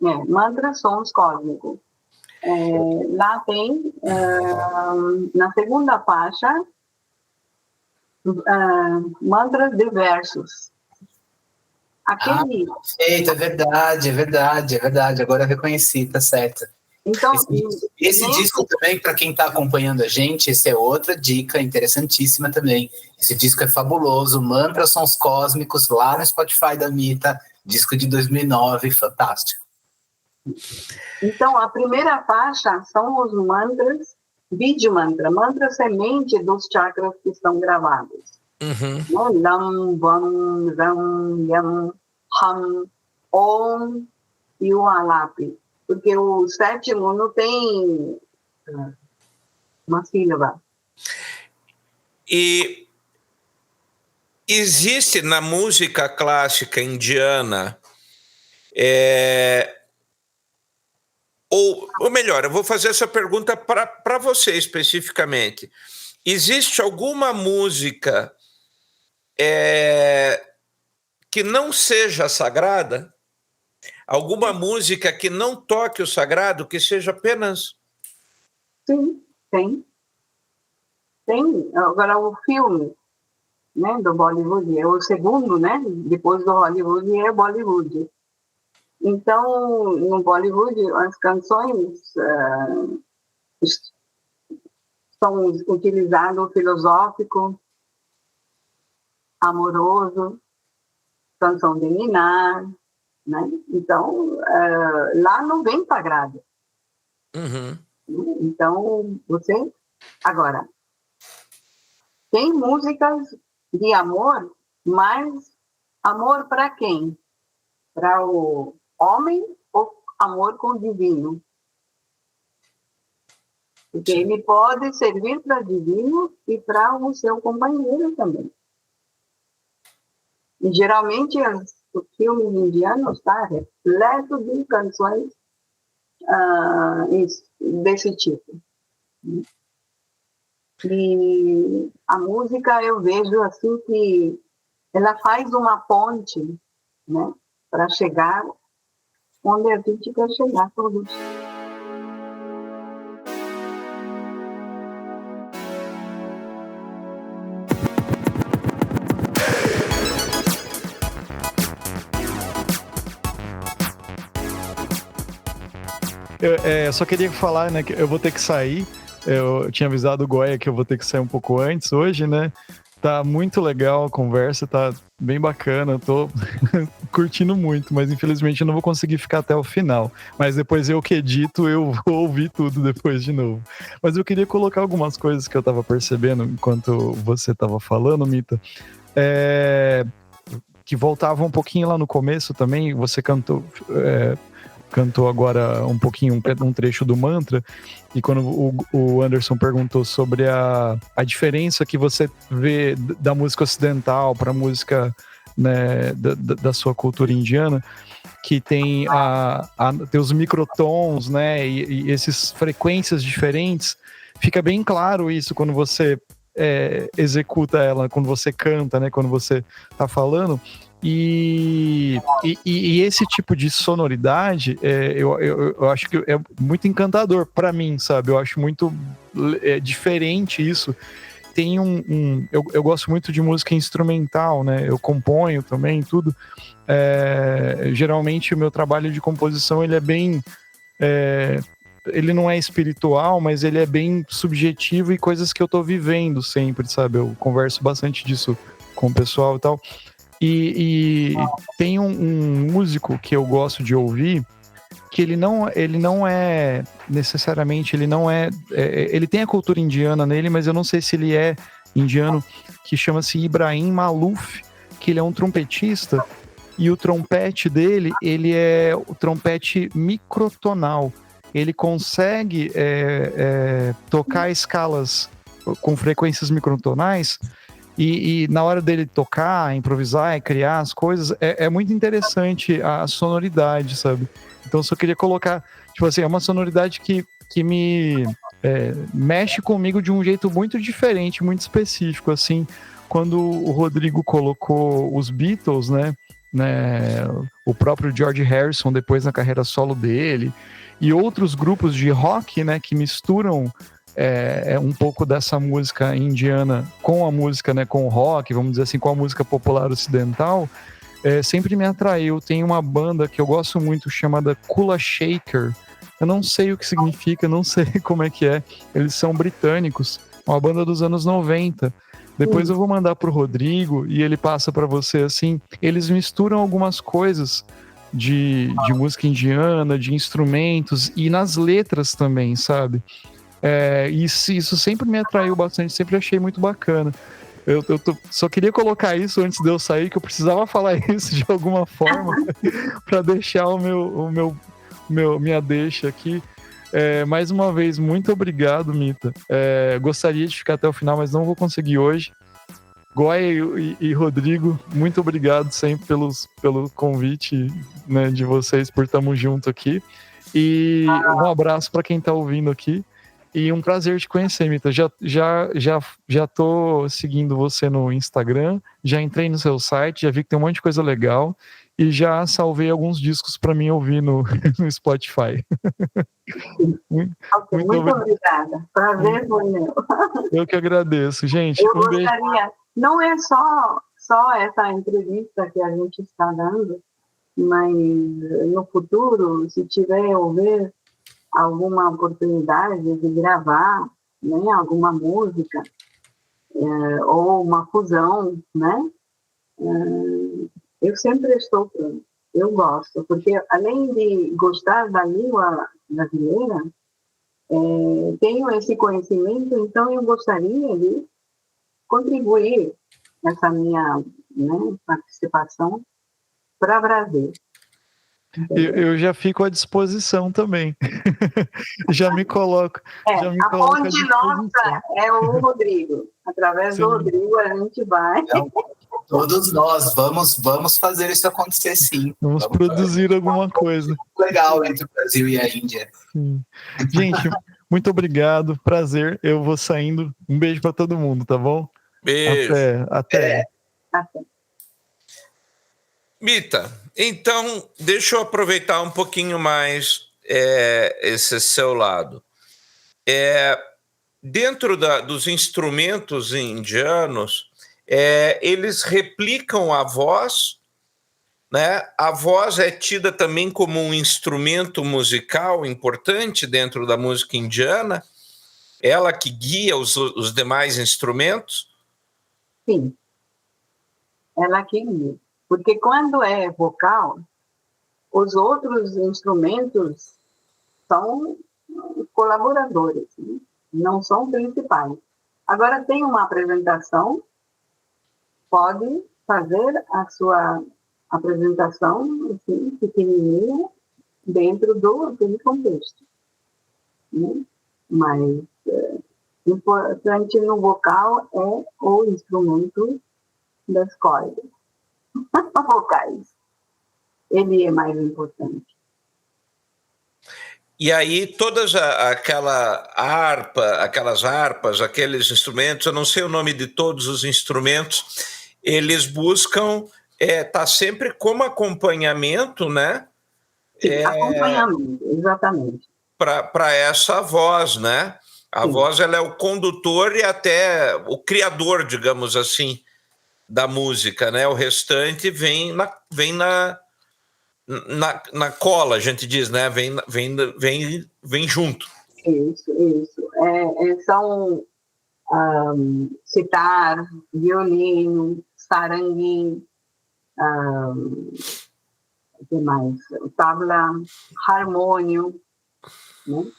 Mantra Sons Cósmicos. Lá tem, na segunda faixa, mantras diversos. Perfeito, é verdade. Agora eu reconheci, tá certo. Então, esse disco também, para quem está acompanhando a gente, essa é outra dica interessantíssima também. Esse disco é fabuloso, Mantras Sons Cósmicos, lá no Spotify da Mita, disco de 2009, fantástico. Então, a primeira faixa são os mantras, Vidya Mantra, mantra semente dos chakras que estão gravados. Lam, Vam, Ram, Yam, Ham, Om e o Alapi. Porque o sétimo não tem uma sílaba. E existe na música clássica indiana, ou melhor, eu vou fazer essa pergunta para você especificamente. Existe alguma música que não seja sagrada? Alguma música que não toque o sagrado, que seja apenas... Sim, tem. Tem. Agora, o filme, né, do Bollywood é o segundo, né? Depois do Hollywood é Bollywood. Então, no Bollywood, as canções são utilizadas o filosófico, amoroso, canção de ninar, né? Então, lá não vem sagrado. Então, você... Agora, tem músicas de amor, mas amor para quem? Para o homem ou amor com o divino? Porque ele pode servir para o divino e para o seu companheiro também. E geralmente os filmes indianos estão repletos de canções desse tipo. E a música eu vejo assim que ela faz uma ponte, né, para chegar onde a gente quer chegar todos. Eu só queria falar, né, que eu vou ter que sair. Eu tinha avisado o Goya que eu vou ter que sair um pouco antes hoje, né? Tá muito legal a conversa, tá bem bacana, eu tô curtindo muito, mas infelizmente eu não vou conseguir ficar até o final. Mas depois eu que edito, eu vou ouvir tudo depois de novo. Mas eu queria colocar algumas coisas que eu tava percebendo enquanto você tava falando, Mita, que voltava um pouquinho lá no começo também, você cantou agora um pouquinho, um trecho do mantra, e quando o Anderson perguntou sobre a diferença que você vê da música ocidental para a música, né, da sua cultura indiana, que tem, tem os microtons, né, e essas frequências diferentes, fica bem claro isso quando você executa ela, quando você canta, né? Quando você tá falando. E esse tipo de sonoridade, eu acho que é muito encantador para mim, sabe? Eu acho muito diferente isso. Tem eu gosto muito de música instrumental, né? Eu componho também, tudo. Geralmente o meu trabalho de composição, ele é bem... ele não é espiritual, mas ele é bem subjetivo e coisas que eu tô vivendo sempre, sabe? Eu converso bastante disso com o pessoal e tal. E tem um músico que eu gosto de ouvir, que ele não é necessariamente, ele tem a cultura indiana nele, mas eu não sei se ele é indiano, que chama-se Ibrahim Malouf, que ele é um trompetista, e o trompete dele, ele é o trompete microtonal. Ele consegue tocar escalas com frequências microtonais, e na hora dele tocar, improvisar e criar as coisas, é muito interessante a sonoridade, sabe? Então, só queria colocar, tipo assim, é uma sonoridade que me mexe comigo de um jeito muito diferente, muito específico, assim. Quando o Rodrigo colocou os Beatles, né, o próprio George Harrison, depois na carreira solo dele, e outros grupos de rock, né, que misturam um pouco dessa música indiana com a música, né, com o rock, vamos dizer assim, com a música popular ocidental, sempre me atraiu. Tem uma banda que eu gosto muito chamada Kula Shaker. Eu não sei o que significa, não sei como é que é. Eles são britânicos, uma banda dos anos 90. Depois eu vou mandar pro Rodrigo e ele passa para você, assim. Eles misturam algumas coisas de música indiana, de instrumentos e nas letras também, sabe? Isso sempre me atraiu bastante, sempre achei muito bacana. Eu só queria colocar isso antes de eu sair, que eu precisava falar isso de alguma forma para deixar minha deixa aqui. Mais uma vez, muito obrigado, Mita. Gostaria de ficar até o final, mas não vou conseguir hoje. Goya e Rodrigo, muito obrigado sempre pelo convite, né, de vocês, por estarmos juntos aqui. E um abraço para quem está ouvindo aqui. E um prazer te conhecer, Mita. Já tô seguindo você no Instagram, já entrei no seu site, já vi que tem um monte de coisa legal e já salvei alguns discos para mim ouvir no Spotify. Muito obrigada. Prazer foi meu. Eu que agradeço, gente. Eu gostaria, não é só essa entrevista que a gente está dando, mas no futuro, se tiver ouvir alguma oportunidade de gravar, né, alguma música ou uma fusão, né, eu sempre estou pronto. Eu gosto, porque além de gostar da língua brasileira, tenho esse conhecimento, então eu gostaria de contribuir nessa minha, né, participação para o Brasil. Eu já fico à disposição também. Já me coloco. A ponte nossa é o Rodrigo. Através do Rodrigo a gente vai. Então, todos nós vamos fazer isso acontecer, sim. Vamos produzir alguma coisa. Legal entre o Brasil e a Índia. Sim. Gente, muito obrigado. Prazer. Eu vou saindo. Um beijo para todo mundo, tá bom? Beijo. Até. Mita, então deixa eu aproveitar um pouquinho mais esse seu lado. Dentro dos instrumentos indianos, eles replicam a voz, né? A voz é tida também como um instrumento musical importante dentro da música indiana, ela que guia os demais instrumentos? Sim, ela que guia. Porque quando é vocal, os outros instrumentos são colaboradores, né? Não são principais. Agora, tem uma apresentação, pode fazer a sua apresentação, assim, pequenininha, dentro daquele contexto, né? Mas importante no vocal é o instrumento das cordas vocais. Ele é mais importante. E aí aquelas harpas, aqueles instrumentos, eu não sei o nome de todos os instrumentos, eles buscam tá sempre como acompanhamento, né? Sim, acompanhamento, exatamente. Para essa voz, né? A Sim. voz, ela é o condutor e até o criador, digamos assim, da música, né? O restante vem na cola, a gente diz, né? Vem junto. Isso. São citar, violino, sarangue, o que mais? Tabla, harmônio, né?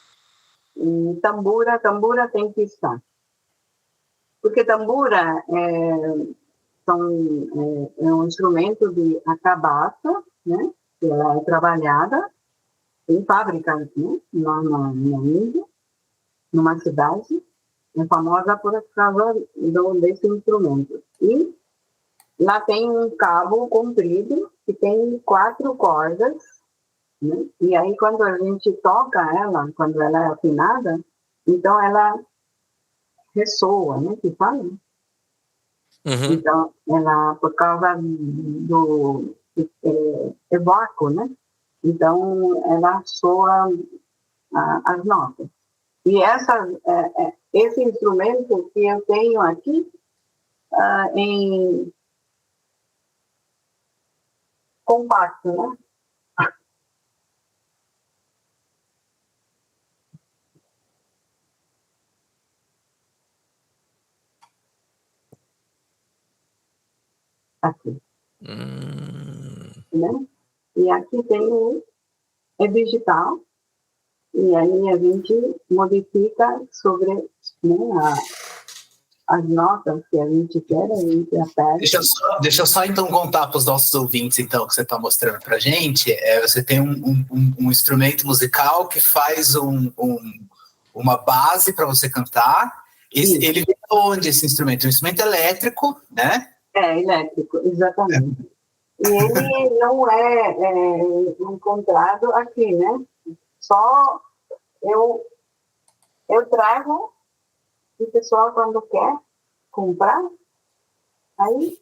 E tambura tem que estar. Porque tambura é um instrumento de atabaque, né? Que ela é trabalhada em fábricas, né? Na Índia, numa cidade, é famosa por causa desse instrumento. E lá tem um cabo comprido que tem 4 cordas, né? E aí quando a gente toca ela, quando ela é afinada, então ela ressoa, né? Que fala. Uhum. Então, ela, por causa do vácuo, né? Então, ela soa as notas. E esse instrumento que eu tenho aqui, em compacto, né? Aqui. Né? E aqui tem é digital, e aí a gente modifica sobre, né, as notas que a gente quer, a gente aperta. Deixa eu só então contar para os nossos ouvintes, então, que você está mostrando para a gente. Você tem um instrumento musical que faz uma base para você cantar. Ele vem de onde esse instrumento? Um instrumento elétrico, né? Elétrico, exatamente. E ele não é encontrado aqui, né? Só eu trago e o pessoal, quando quer comprar, aí,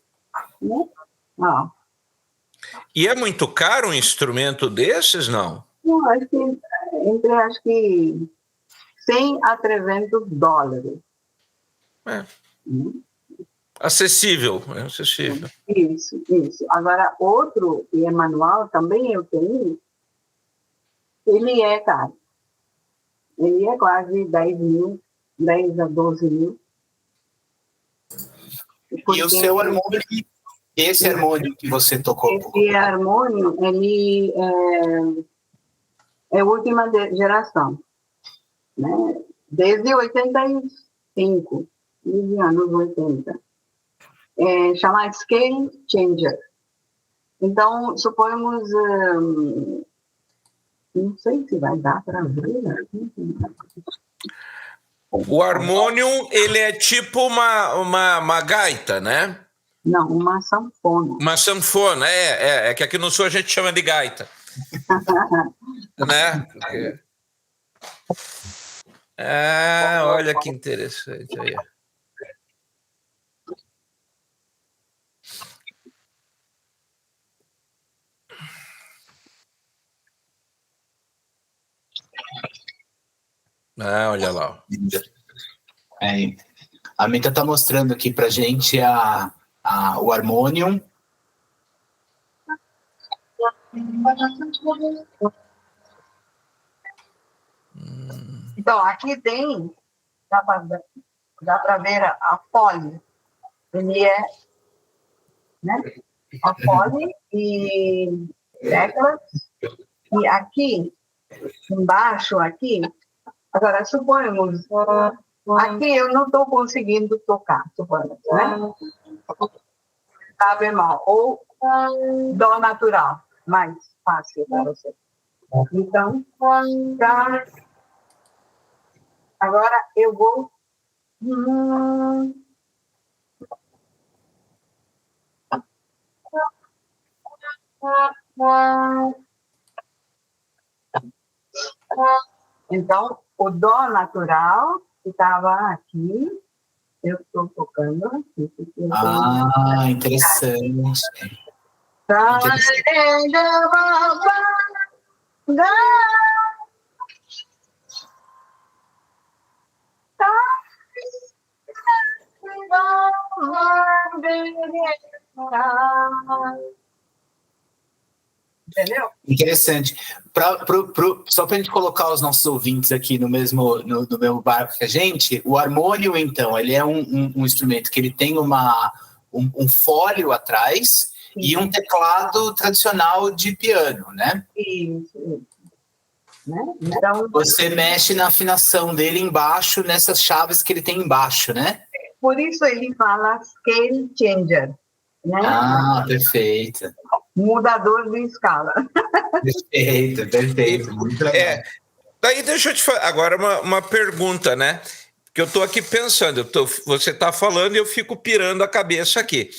né? Não. E é muito caro um instrumento desses, não? Não, acho que acho que 100 a 300 dólares. Acessível, é acessível. Isso. Agora, outro, que é manual, também eu tenho, ele é caro. Ele é quase 10 mil, 10 a 12 mil. E o seu harmônio, esse harmônio que você tocou? Esse harmônio, ele é última geração, né? Desde 85, desde anos 80. Chama Scale Changer. Então, suponhamos, não sei se vai dar para ver, né? O harmônio, ele é tipo uma gaita, né? Não, uma sanfona. Uma sanfona, é que aqui no sul a gente chama de gaita. Né? Olha que interessante aí. Olha lá. A Mika está mostrando aqui pra gente o harmônio. Então, aqui tem, dá para ver a fole. Ele é, né? A fole e teclas. E aqui, embaixo, aqui, agora, suponhamos, aqui eu não estou conseguindo tocar, suponhamos, né? Tá bemol, ou dó natural, mais fácil para você. Então, agora eu vou. Então, o dó natural que estava aqui, eu estou tocando aqui. Interessante. Entendeu? Interessante. Só para a gente colocar os nossos ouvintes aqui no mesmo barco que a gente, o harmônio, então, ele é um instrumento que ele tem um fólio atrás e um teclado tradicional de piano, né? Isso. Né? Então, você mexe na afinação dele embaixo, nessas chaves que ele tem embaixo, né? Por isso ele fala scale changer, né? Perfeito. Mudador de escala. Perfeito. Muito legal. Daí deixa eu te fazer agora uma pergunta, né? Que eu estou aqui pensando, você está falando e eu fico pirando a cabeça aqui.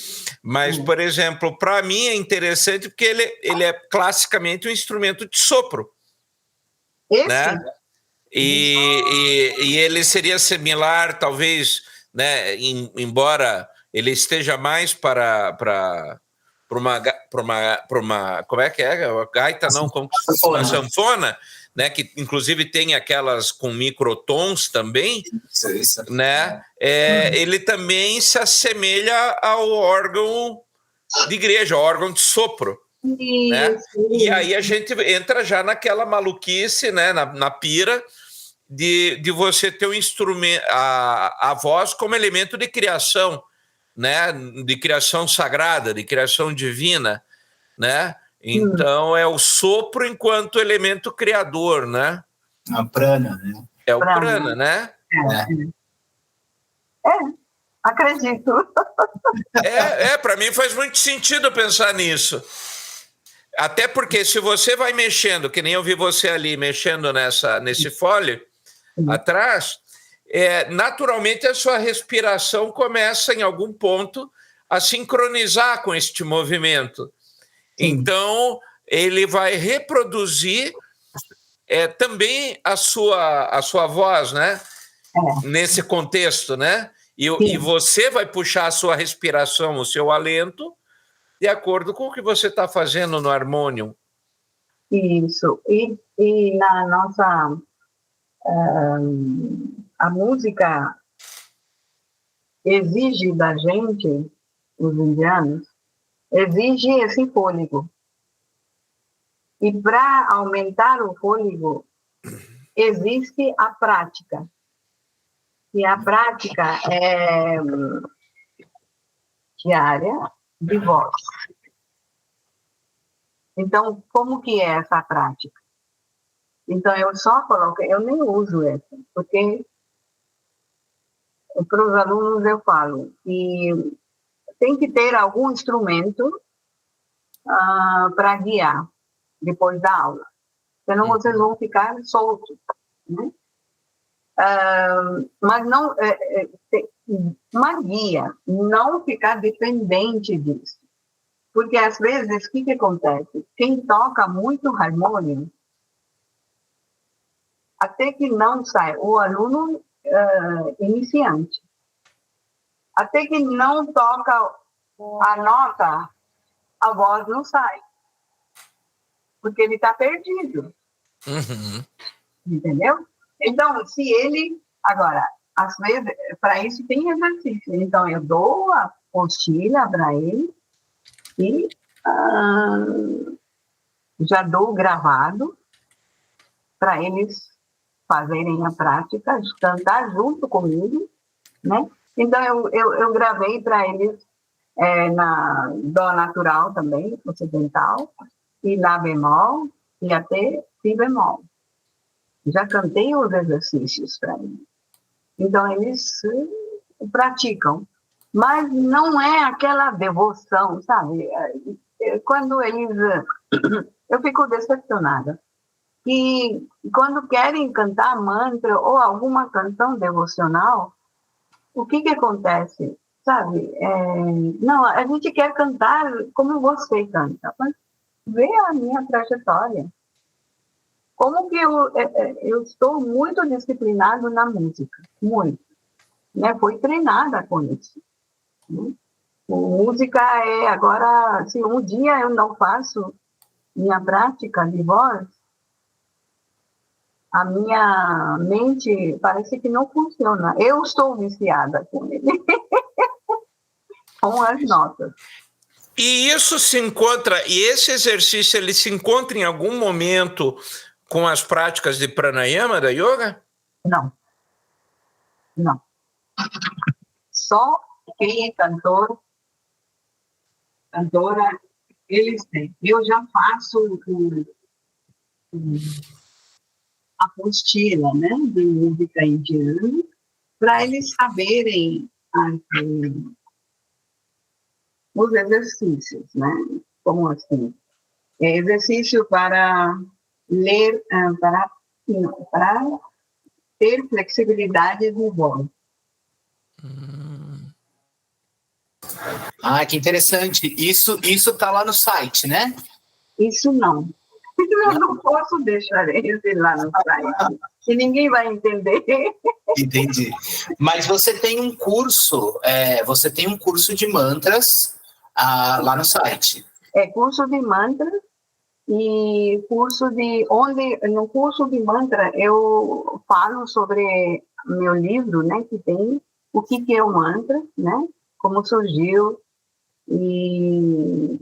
Mas, por exemplo, para mim é interessante porque ele é classicamente um instrumento de sopro. Esse? Né? E ele seria similar, talvez, né? Embora ele esteja mais para uma como é que é? Gaita não, como uma sanfona, né? Que inclusive tem aquelas com microtons também, isso. Né? Ele também se assemelha ao órgão de igreja, ao órgão de sopro. Né? E aí a gente entra já naquela maluquice, né? na pira de você ter um instrumento, a voz como elemento de criação, né? De criação sagrada, de criação divina, né? Então é o sopro enquanto elemento criador, né? A prana, né? É o prana, né? Acredito. Para mim faz muito sentido pensar nisso. Até porque se você vai mexendo, que nem eu vi você ali mexendo nesse fólio atrás, naturalmente a sua respiração começa em algum ponto a sincronizar com este movimento. Então, ele vai reproduzir também a sua voz, né? Nesse contexto, né? E você vai puxar a sua respiração, o seu alento, de acordo com o que você está fazendo no harmônio. Isso. E na nossa... a música exige da gente, os indianos, exige esse fôlego. E para aumentar o fôlego, existe a prática. E a prática é diária de voz. Então, como que é essa prática? Então, eu só coloco, eu nem uso essa, porque para os alunos eu falo que tem que ter algum instrumento para guiar depois da aula. Senão vocês vão ficar soltos, né? Mas não, uma guia, não ficar dependente disso. Porque, às vezes, o que acontece? Quem toca muito harmônio, até que não sai, o aluno iniciante, até que não toca a nota, a voz não sai. Porque ele está perdido. Entendeu? Então, se ele... Agora, às vezes, para isso tem exercício. Então, eu dou a apostila para ele e já dou gravado para eles fazerem a prática, cantar junto comigo, né? Então, eu gravei para eles na dó natural também, ocidental, e lá bemol, e até si bemol. Já cantei os exercícios para eles. Então, eles praticam. Mas não é aquela devoção, sabe? Quando eles... Eu fico decepcionada. E quando querem cantar mantra ou alguma canção devocional, o que acontece? Sabe? Não, a gente quer cantar como você canta. Mas vê a minha trajetória. Como que eu estou muito disciplinado na música, muito, né? Fui treinada com isso, né? Música agora, se um dia eu não faço minha prática de voz, a minha mente parece que não funciona. Eu estou viciada com ele, com as notas. E isso se encontra, e esse exercício ele se encontra em algum momento com as práticas de pranayama da yoga? Não. Só quem é cantora, eles têm. Eu já faço a apostila, né, de música indiana, para eles saberem os exercícios, né? Como assim? Exercício para ler, para ter flexibilidade de voz. Ah, que interessante. Isso tá lá no site, né? Isso não. Eu não posso deixar esse lá no site, que ninguém vai entender. Entendi. Mas você tem um curso, de mantras lá no site. Curso de mantras e no curso de mantra eu falo sobre meu livro, né, que tem o que é o mantra, né, como surgiu e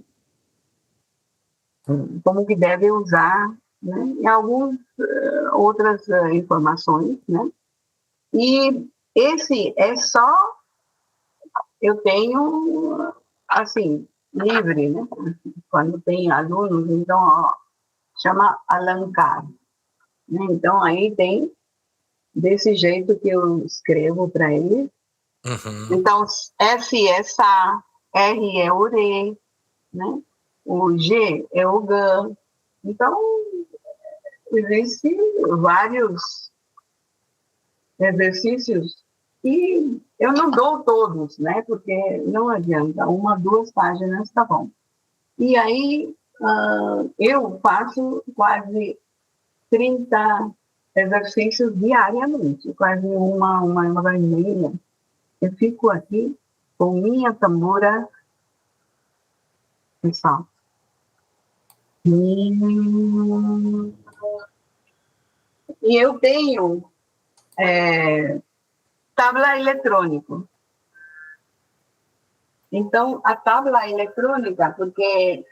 como que deve usar, né, e algumas outras informações, né, e esse é só, eu tenho, assim, livre, né, quando tem alunos, então, chama Alankar, né, então aí tem desse jeito que eu escrevo para eles. Uhum. Então, S é Sa, R é o Re, né? O G é o Ga. Então, existem vários exercícios e eu não dou todos, né? Porque não adianta, 1, 2 páginas tá bom. E aí, eu faço quase 30 exercícios diariamente, quase uma hora e meia. Eu fico aqui com minha tambora, pessoal. E eu tenho tabla eletrônica. Então, a tabla eletrônica, porque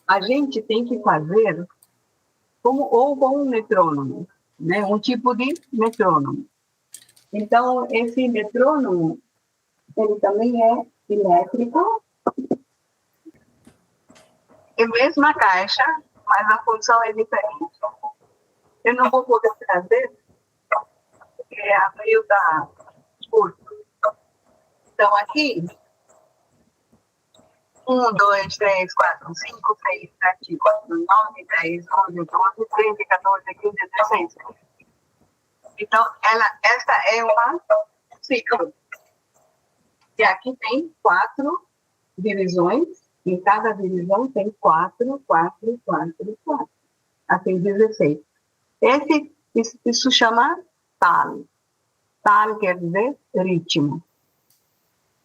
a gente tem que fazer com um metrônomo, né? Um tipo de metrônomo. Então, esse metrônomo, ele também é elétrico, é a mesma caixa, mas a função é diferente. Eu não vou poder trazer, porque a meio está curto. Então, aqui, 1, 2, 3, 4, 5, 6, 7, 8, 9, 10, 11, 12, 13, 14, 15, 16. Então, esta é uma ciclo. E aqui tem 4 divisões, em cada divisão tem 4, 4, 4, 4. Assim, 16. Isso chama tal. Tal quer dizer ritmo.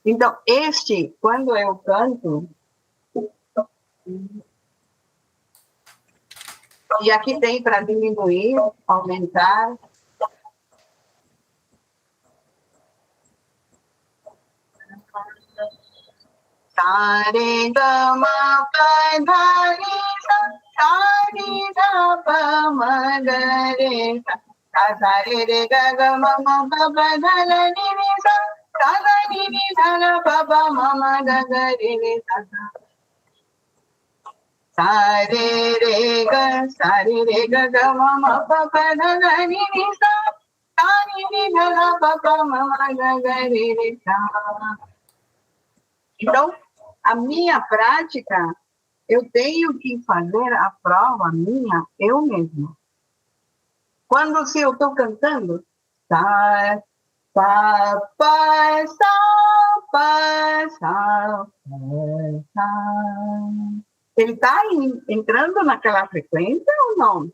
Então, quando eu canto, e aqui tem para diminuir, aumentar. Sare ga ma pa dha ni sa, sare ga pa ma ga re sa, sa re re ga ga ma pa pa dha la ni ni sa, sa ga ni ni dha la pa pa ma ma ga ga re re sa sa. Sa re ga ga ma pa pa dha la ni ni sa, sa ni ni dha la pa pa ma ma ga ga re re sa. Então, a minha prática, eu tenho que fazer a prova minha eu mesma. Se eu estou cantando, sa, pa, pa, sa, pa, sa, pa, sa. Ele está entrando naquela frequência ou não?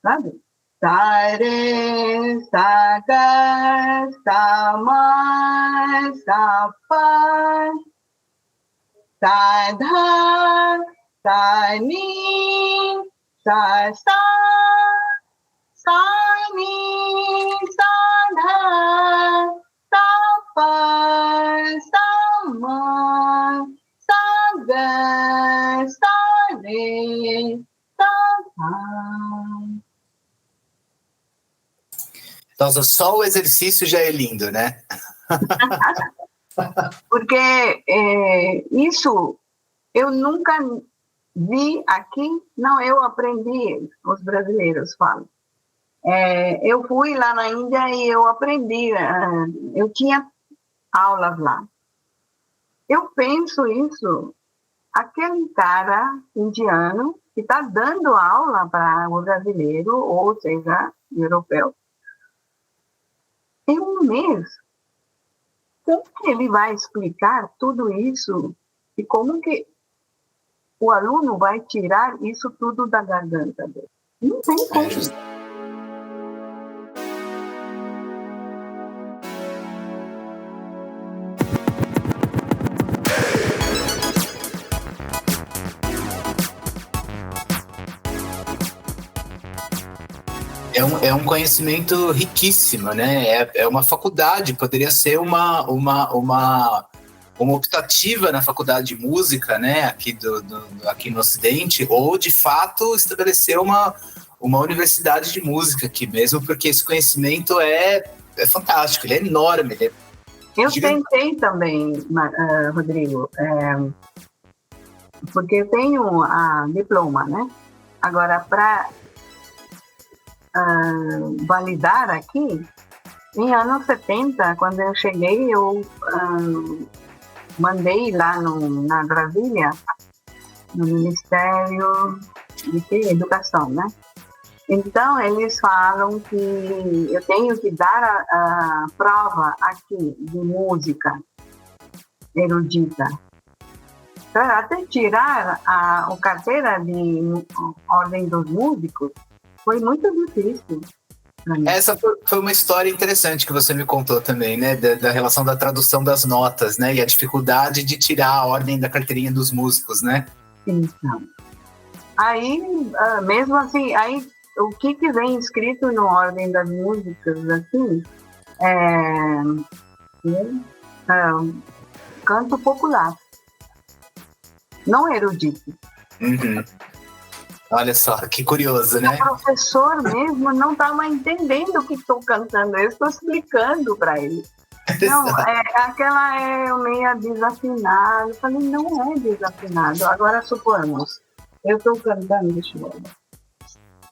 sabe? Sa, re, sa, ga, sa, ma, sa, pa, sa, dha, sa, ni, sa, sa, ni, sa, dha, sa, pa, sa, ma, sa, ga, sa, re, sa, pa. Nossa, só o exercício já é lindo, né? Porque isso eu nunca vi aqui, não, eu aprendi, os brasileiros falam. Eu fui lá na Índia e eu aprendi, eu tinha aulas lá. Eu penso isso, aquele cara indiano que está dando aula para o brasileiro, ou seja, europeu, em um mês, como que ele vai explicar tudo isso e como que o aluno vai tirar isso tudo da garganta dele? Não tem como. É um conhecimento riquíssimo, né? É uma faculdade, poderia ser uma optativa na faculdade de música, né? Aqui no Ocidente, ou de fato estabelecer uma universidade de música aqui mesmo, porque esse conhecimento é fantástico, ele é enorme. Eu tentei também, Rodrigo, porque eu tenho a diploma, né? Agora, para validar aqui, em anos 70, quando eu cheguei, eu mandei lá na Brasília, no Ministério de Educação, né? Então, eles falam que eu tenho que dar a prova aqui de música erudita. Para até tirar a carteira de Ordem dos Músicos, foi muito difícil. Essa foi uma história interessante que você me contou também, né? Da relação da tradução das notas, né? E a dificuldade de tirar a ordem da carteirinha dos músicos, né? Então, aí, mesmo assim, aí o que vem escrito na Ordem das Músicas, assim, canto popular, não erudito. Uhum. Olha só, que curioso, né? O professor mesmo não estava entendendo o que estou cantando, eu estou explicando para ele. Não, aquela é meio desafinado. Eu falei, não é desafinado. Agora, suponhamos, eu estou cantando, deixa eu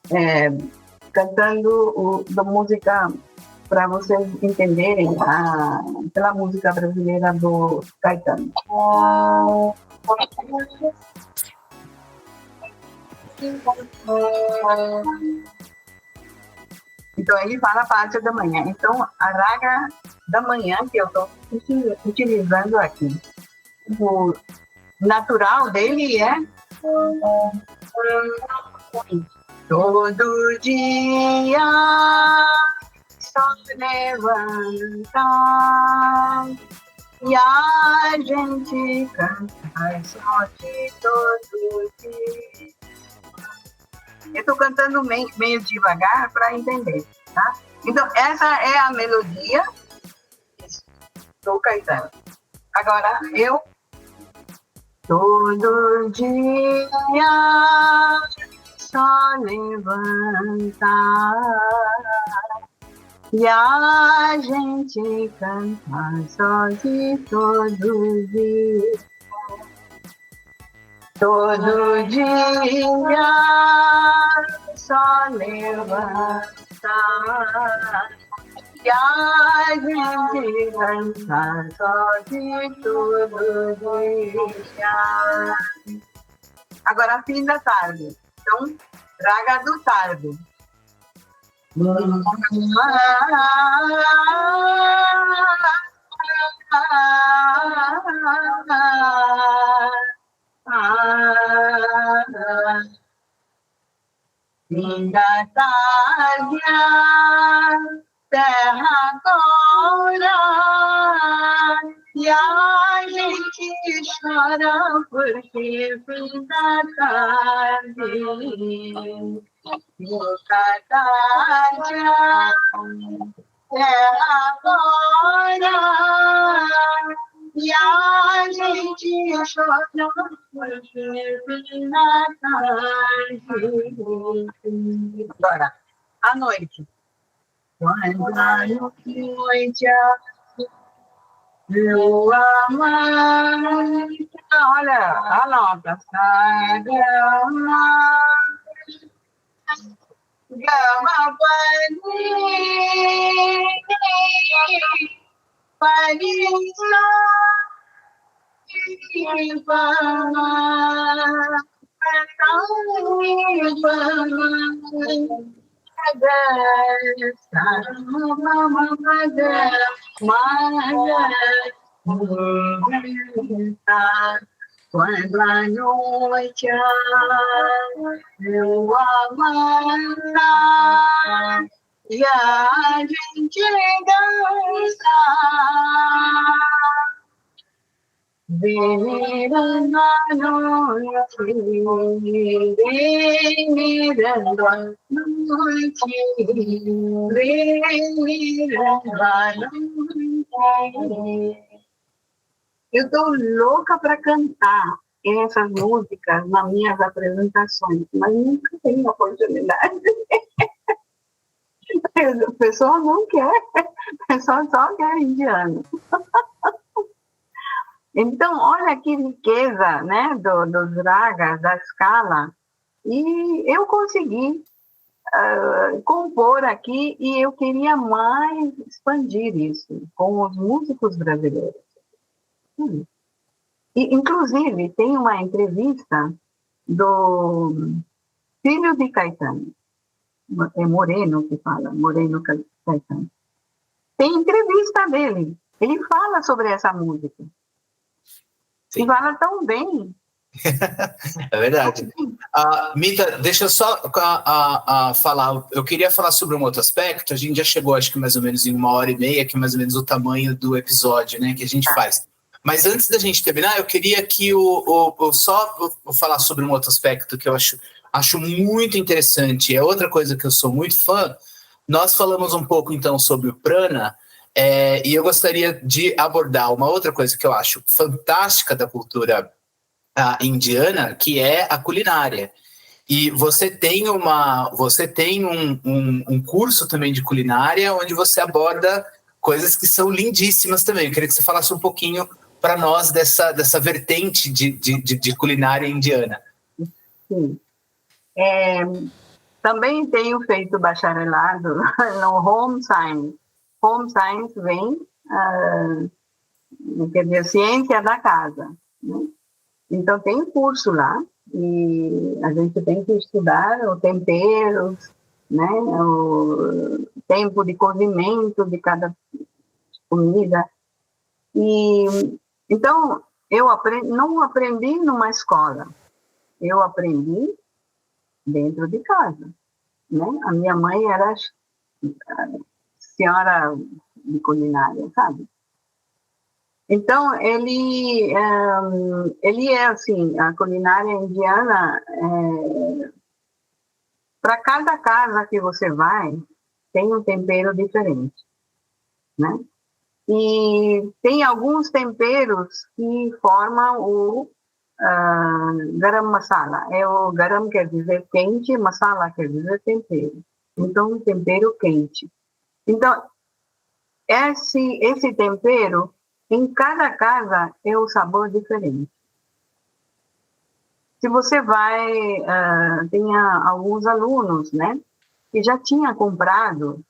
ver, cantando da música, para vocês entenderem, pela música brasileira do Caetano. Então, ele fala a parte da manhã. Então, a raga da manhã que eu estou utilizando aqui, o natural dele é todo dia só levanta e a gente canta só de todo dia. Eu estou cantando meio devagar para entender, tá? Então, essa é a melodia do Caetano. Agora, eu todo dia só levanta e a gente canta só de todo dia. Todo dia só levanta e a gente canta só de todo dia. Agora, fim da tarde. Então, raga do tarde. Linda tarde, terra agora, e a gente chora porque fim da tarde. Linda tarde, terra agora, e a gente chora porque fim da tarde. Agora, à noite. Quando a noite lua mãe, olha a nota, gama panina, quando a noite lua manda e a gente dança, venerando a noite, venerando a noite, venerando a noite. Eu estou louca para cantar essas músicas nas minhas apresentações, mas nunca tenho oportunidade. A pessoa não quer, a pessoa só quer indiano. Então, olha que riqueza, né, dos ragas, da escala. E eu consegui compor aqui e eu queria mais expandir isso com os músicos brasileiros. E, inclusive, tem uma entrevista do filho de Caetano, é Moreno que fala, Moreno Caetano. Tem entrevista dele, ele fala sobre essa música. Sim. E fala tão bem. É verdade. Mita, deixa eu só falar. Eu queria falar sobre um outro aspecto. A gente já chegou, acho que mais ou menos em 1h30, que é mais ou menos o tamanho do episódio, né, que a gente faz. Mas antes da gente terminar, eu queria que só falar sobre um outro aspecto que eu acho muito interessante. É outra coisa que eu sou muito fã. Nós falamos um pouco, então, sobre o prana, e eu gostaria de abordar uma outra coisa que eu acho fantástica da cultura indiana, que é a culinária. E você tem um curso também de culinária, onde você aborda coisas que são lindíssimas também. Eu queria que você falasse um pouquinho para nós dessa vertente de culinária indiana. Sim. Também tenho feito bacharelado no Home Science. Home Science vem, quer dizer, ciência da casa, né? Então tem curso lá e a gente tem que estudar os temperos, né? O tempo de cozimento de cada comida. E então eu não aprendi numa escola, eu aprendi dentro de casa, né? A minha mãe era senhora de culinária, sabe? Então ele é assim, a culinária indiana, para cada casa que você vai tem um tempero diferente, né? E tem alguns temperos que formam o garam masala. O garam quer dizer quente, masala quer dizer tempero. Então, um tempero quente. Então, esse tempero, em cada casa, é um sabor diferente. Se você vai... tem alguns alunos, né, que já tinham comprado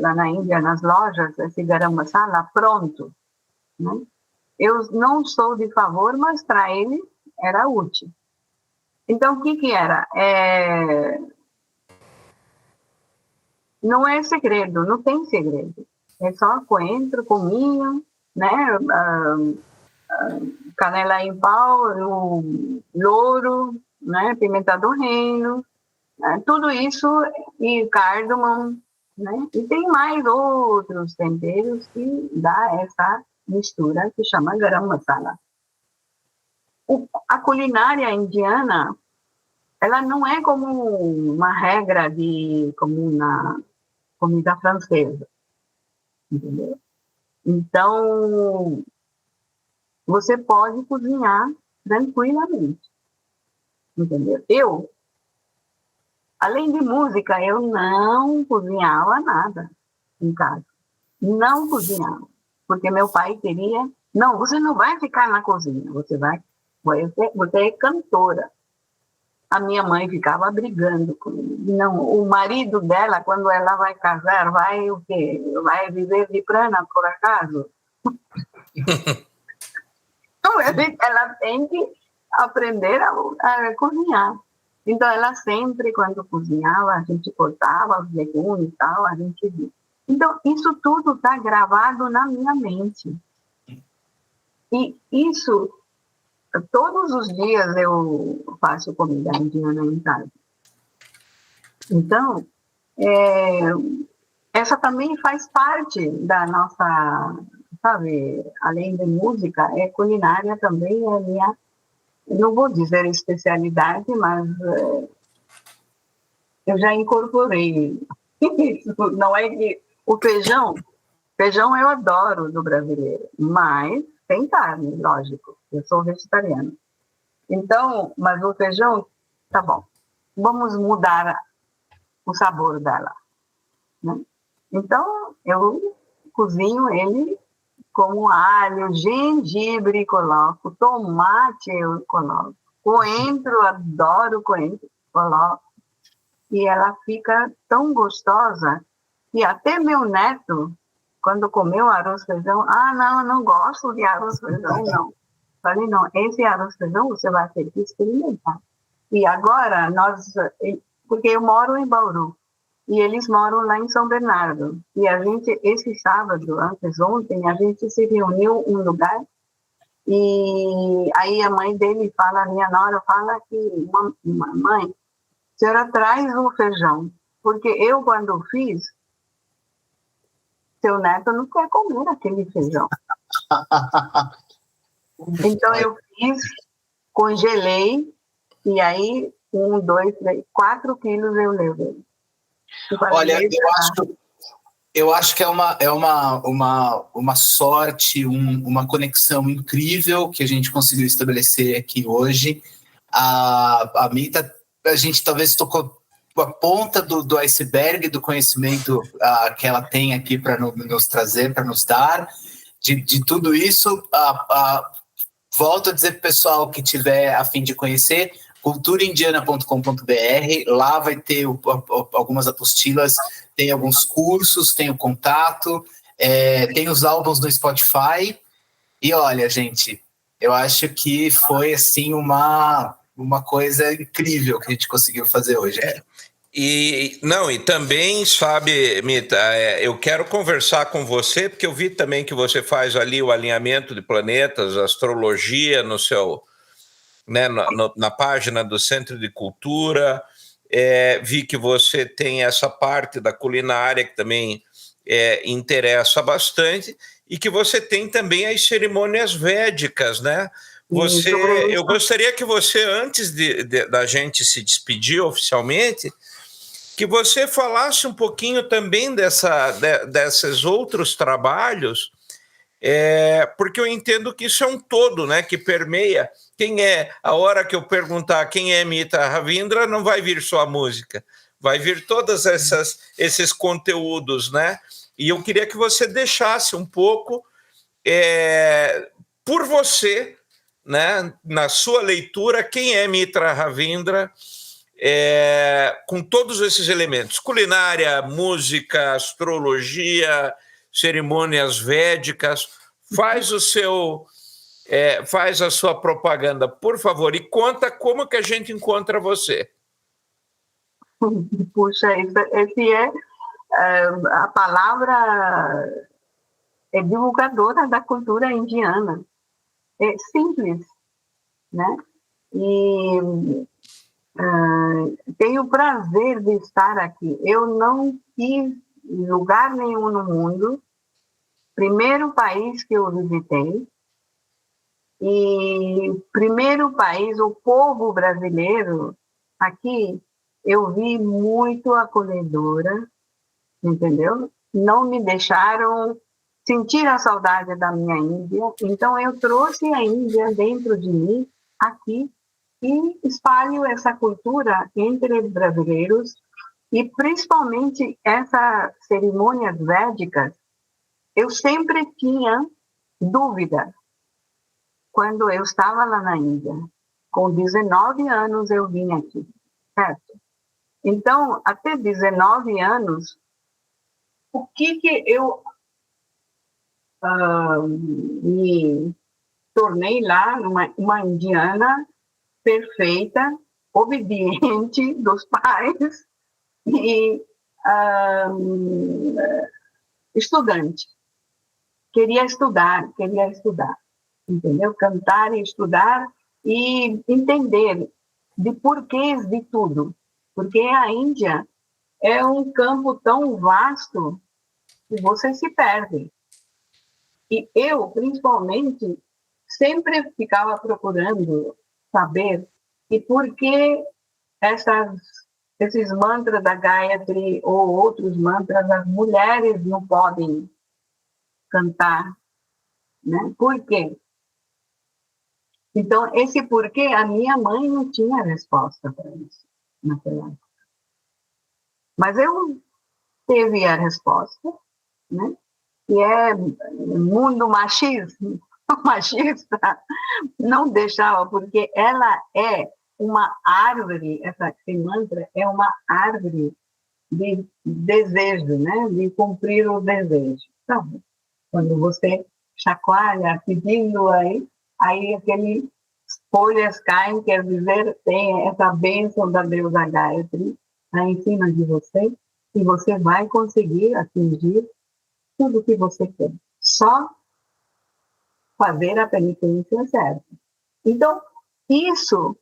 lá na Índia, nas lojas, esse garam masala pronto, né? Eu não sou de favor, mas para ele era útil. Então, o que era? Não é segredo, não tem segredo. É só coentro, cominho, né? Canela em pau, o louro, né? Pimenta do reino, Tudo isso e cardamom, né? E tem mais outros temperos que dá essa mistura que chama garam masala. A culinária indiana, ela não é como uma regra como na comida francesa, entendeu? Então, você pode cozinhar tranquilamente, entendeu? Além de música, eu não cozinhava nada em casa. Não cozinhava. Porque meu pai queria... Não, você não vai ficar na cozinha. Você é cantora. A minha mãe ficava brigando comigo. Não, o marido dela, quando ela vai casar, vai o quê? Vai viver de prana, por acaso? Então, ela tem que aprender a cozinhar. Então, ela sempre, quando cozinhava, a gente cortava os legumes e tal, a gente via. Então, isso tudo está gravado na minha mente. E isso, todos os dias eu faço comida indiana em casa. Então, essa também faz parte da nossa, sabe, além de música, culinária também é minha... Não vou dizer especialidade, mas eu já incorporei isso. Não é que o feijão eu adoro do brasileiro, mas tem carne, lógico. Eu sou vegetariana. Então, mas o feijão, tá bom. Vamos mudar o sabor dela, né? Então, eu cozinho ele com alho, gengibre coloco, tomate eu coloco, coentro, adoro coentro, coloco. E ela fica tão gostosa que até meu neto, quando comeu arroz e feijão, não, eu não gosto de arroz e feijão, não. Falei, não, esse arroz e feijão você vai ter que experimentar. E agora, porque eu moro em Bauru, e eles moram lá em São Bernardo. E a gente, esse sábado, ontem, a gente se reuniu em um lugar, e aí a mãe dele fala, a minha nora fala que, mãe, a senhora traz o feijão, porque eu, quando fiz, seu neto não quer comer aquele feijão. Então eu fiz, congelei, e aí 1, 2, 3, 4 quilos eu levei. Olha, eu acho que é uma sorte, uma conexão incrível que a gente conseguiu estabelecer aqui hoje. A Mita, a gente talvez tocou a ponta do iceberg do conhecimento que ela tem aqui para nos trazer, para nos dar. De tudo isso, volto a dizer para o pessoal que tiver a fim de conhecer, culturaindiana.com.br, lá vai ter algumas apostilas, tem alguns cursos, tem o contato, tem os álbuns no Spotify, e olha, gente, eu acho que foi assim uma coisa incrível que a gente conseguiu fazer hoje. E também, sabe, Mita, eu quero conversar com você, porque eu vi também que você faz ali o alinhamento de planetas, astrologia no seu... Né, na página do Centro de Cultura, vi que você tem essa parte da culinária que também interessa bastante, e que você tem também as cerimônias védicas, né? Eu gostaria que você, antes da gente se despedir oficialmente, que você falasse um pouquinho também desses outros trabalhos, porque eu entendo que isso é um todo, né, que permeia. A hora que eu perguntar quem é Mita Ravindra, não vai vir só a música, vai vir todos esses conteúdos, né? E eu queria que você deixasse um pouco por você, né, na sua leitura, quem é Mita Ravindra, com todos esses elementos: culinária, música, astrologia, cerimônias védicas. Faz a sua propaganda, por favor, e conta como que a gente encontra você. Puxa, a palavra divulgadora da cultura indiana. É simples, né? E tenho o prazer de estar aqui. Eu não quis lugar nenhum no mundo. Primeiro país que eu visitei, e primeiro país, o povo brasileiro aqui, eu vi muito acolhedora, entendeu? Não me deixaram sentir a saudade da minha Índia, então eu trouxe a Índia dentro de mim, aqui, e espalho essa cultura entre os brasileiros, e principalmente essas cerimônias védicas. Eu sempre tinha dúvida quando eu estava lá na Índia. Com 19 anos eu vim aqui, certo? Então, até 19 anos, o que eu me tornei lá uma indiana perfeita, obediente dos pais e estudante. Queria estudar, entendeu? Cantar e estudar e entender de porquês de tudo. Porque a Índia é um campo tão vasto que você se perde. E eu, principalmente, sempre ficava procurando saber e por que esses mantras da Gayatri ou outros mantras, as mulheres não podem cantar, né? Por quê? Então, esse porquê, a minha mãe não tinha resposta para isso naquela época. Mas eu teve a resposta, né? Que é mundo machista, não deixava, porque ela é uma árvore, esse mantra é uma árvore de desejo, né? De cumprir o desejo. Então, quando você chacoalha pedindo aí aquelas folhas caem, quer dizer, tem essa bênção da deusa Gayatri em cima de você, e você vai conseguir atingir tudo que você quer. Só fazer a penitência certa. Então, isso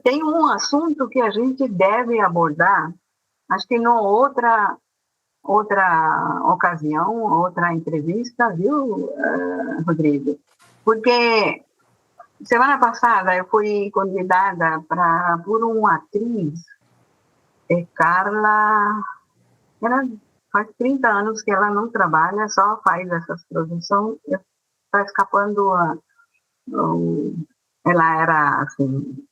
tem um assunto que a gente deve abordar, acho que numa outra ocasião, outra entrevista, viu, Rodrigo? Porque semana passada eu fui convidada por uma atriz, Carla, faz 30 anos que ela não trabalha, só faz essas produções, está escapando, ela era assim,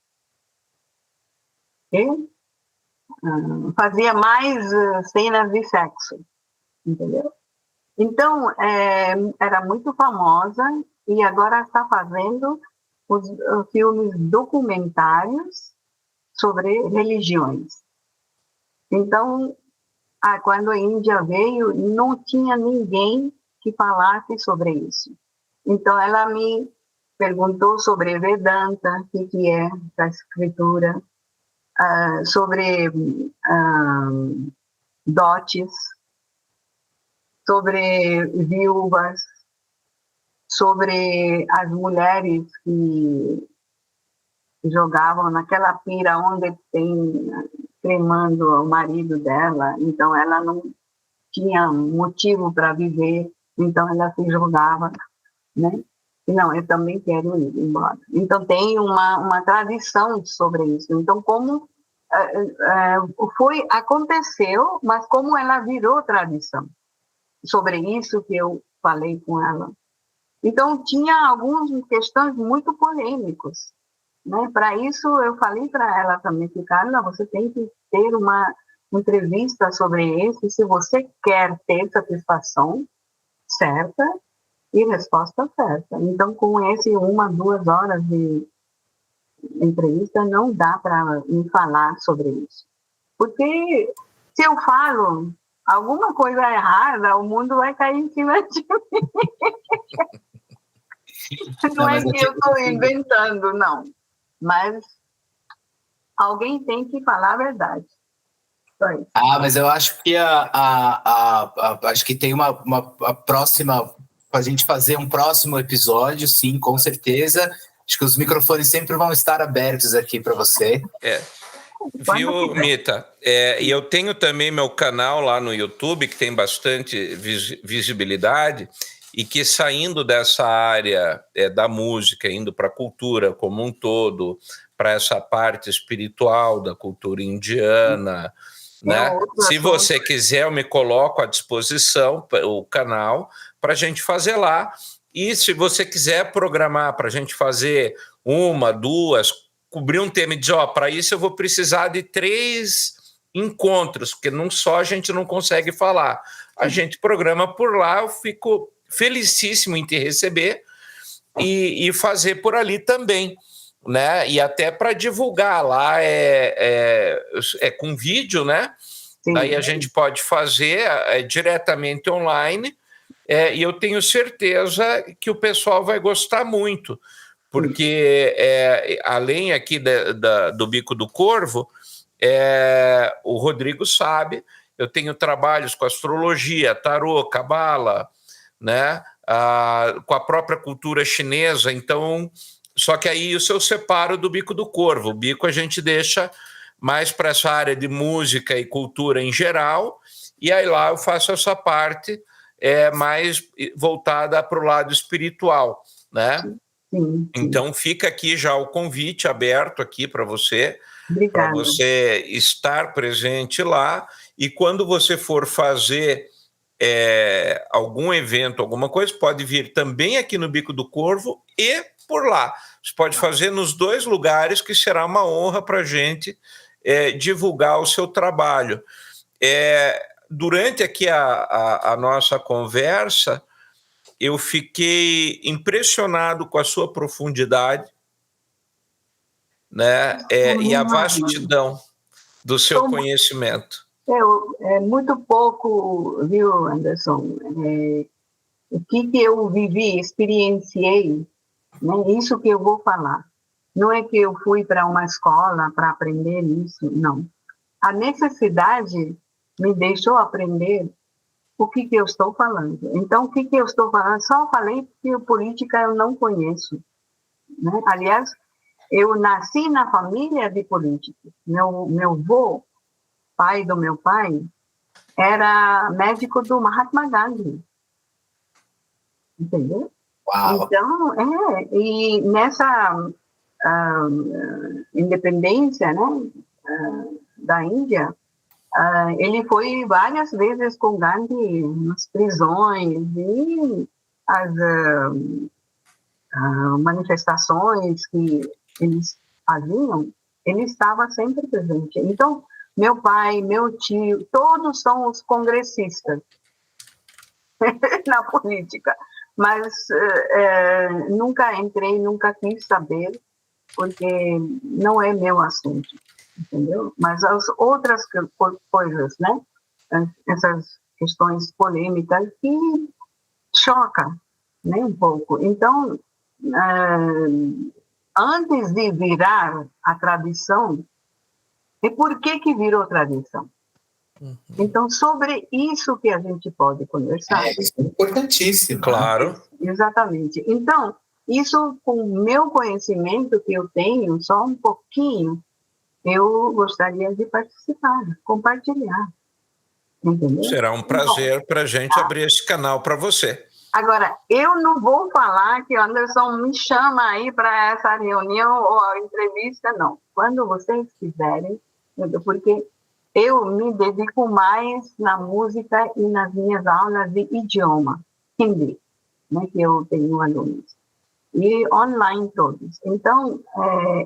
fazia mais cenas de sexo, entendeu? Então, era muito famosa e agora está fazendo os filmes documentários sobre religiões. Então, quando a Índia veio, não tinha ninguém que falasse sobre isso. Então, ela me perguntou sobre Vedanta, o que é essa escritura, sobre dotes, sobre viúvas, sobre as mulheres que jogavam naquela pira onde tem cremando o marido dela, então ela não tinha motivo para viver, então ela se jogava, né? E não, eu também quero ir embora. Então tem uma tradição sobre isso. Então como aconteceu, mas como ela virou tradição. Sobre isso que eu falei com ela. Então tinha algumas questões muito polêmicas. Né? Para isso, eu falei para ela também, Carla, você tem que ter uma entrevista sobre isso, se você quer ter satisfação certa e resposta certa. Então, com 1-2 horas de entrevista, não dá para me falar sobre isso. Porque se eu falo alguma coisa errada, o mundo vai cair em cima de mim. Não é que eu estou inventando, não. Mas alguém tem que falar a verdade. Mas eu acho que acho que tem a próxima, para a gente fazer um próximo episódio, sim, com certeza. Acho que os microfones sempre vão estar abertos aqui para você. Viu, Mita? E eu tenho também meu canal lá no YouTube, que tem bastante visibilidade, e que saindo dessa área da música, indo para a cultura como um todo, para essa parte espiritual da cultura indiana, né? Se você quiser, eu me coloco à disposição, o canal, para a gente fazer lá. E se você quiser programar para a gente fazer 1, 2, cobrir um tema e dizer, para isso eu vou precisar de 3 encontros, porque num só a gente não consegue falar. A gente programa por lá, eu fico felicíssimo em te receber e fazer por ali também, né? E até para divulgar lá é com vídeo, né? Sim. Daí a gente pode fazer diretamente online, e eu tenho certeza que o pessoal vai gostar muito, porque além aqui do Bico do Corvo, o Rodrigo sabe, eu tenho trabalhos com astrologia, tarô, cabala, né? Com a própria cultura chinesa, então, só que aí isso eu separo do Bico do Corvo. O Bico a gente deixa mais para essa área de música e cultura em geral, e aí lá eu faço essa parte mais voltada para o lado espiritual, né? Sim. Então fica aqui já o convite aberto aqui para você estar presente lá, e quando você for fazer algum evento, alguma coisa, pode vir também aqui no Bico do Corvo e por lá. Você pode fazer nos 2 lugares, que será uma honra para a gente divulgar o seu trabalho. Durante aqui a nossa conversa, eu fiquei impressionado com a sua profundidade, né? E a vastidão do seu conhecimento. É muito pouco, viu, Anderson? O que eu vivi, experienciei, né? Isso que eu vou falar. Não é que eu fui para uma escola para aprender isso, não. A necessidade me deixou aprender o que eu estou falando. Então, o que eu estou falando? Só falei porque política eu não conheço, né? Aliás, eu nasci na família de políticos. Meu avô, pai do meu pai, era médico do Mahatma Gandhi. Entendeu? Uau. Então, e nessa independência, né, da Índia, ele foi várias vezes com Gandhi nas prisões e as manifestações que eles faziam, ele estava sempre presente. Então, meu pai, meu tio, todos são os congressistas na política, mas nunca entrei, nunca quis saber, porque não é meu assunto, entendeu? Mas as outras coisas, né? Essas questões polêmicas que chocam, né, um pouco. Então, antes de virar a tradição, e por que virou tradição? Então, sobre isso que a gente pode conversar. Isso é importantíssimo. Claro. Exatamente. Então, isso com o meu conhecimento que eu tenho, só um pouquinho, eu gostaria de participar, compartilhar. Entendeu? Será um prazer para a gente abrir esse canal para você. Agora, eu não vou falar que o Anderson me chama aí para essa reunião ou a entrevista, não. Quando vocês quiserem, porque eu me dedico mais na música e nas minhas aulas de idioma, hindi, né, que eu tenho alunos, e online todos. Então,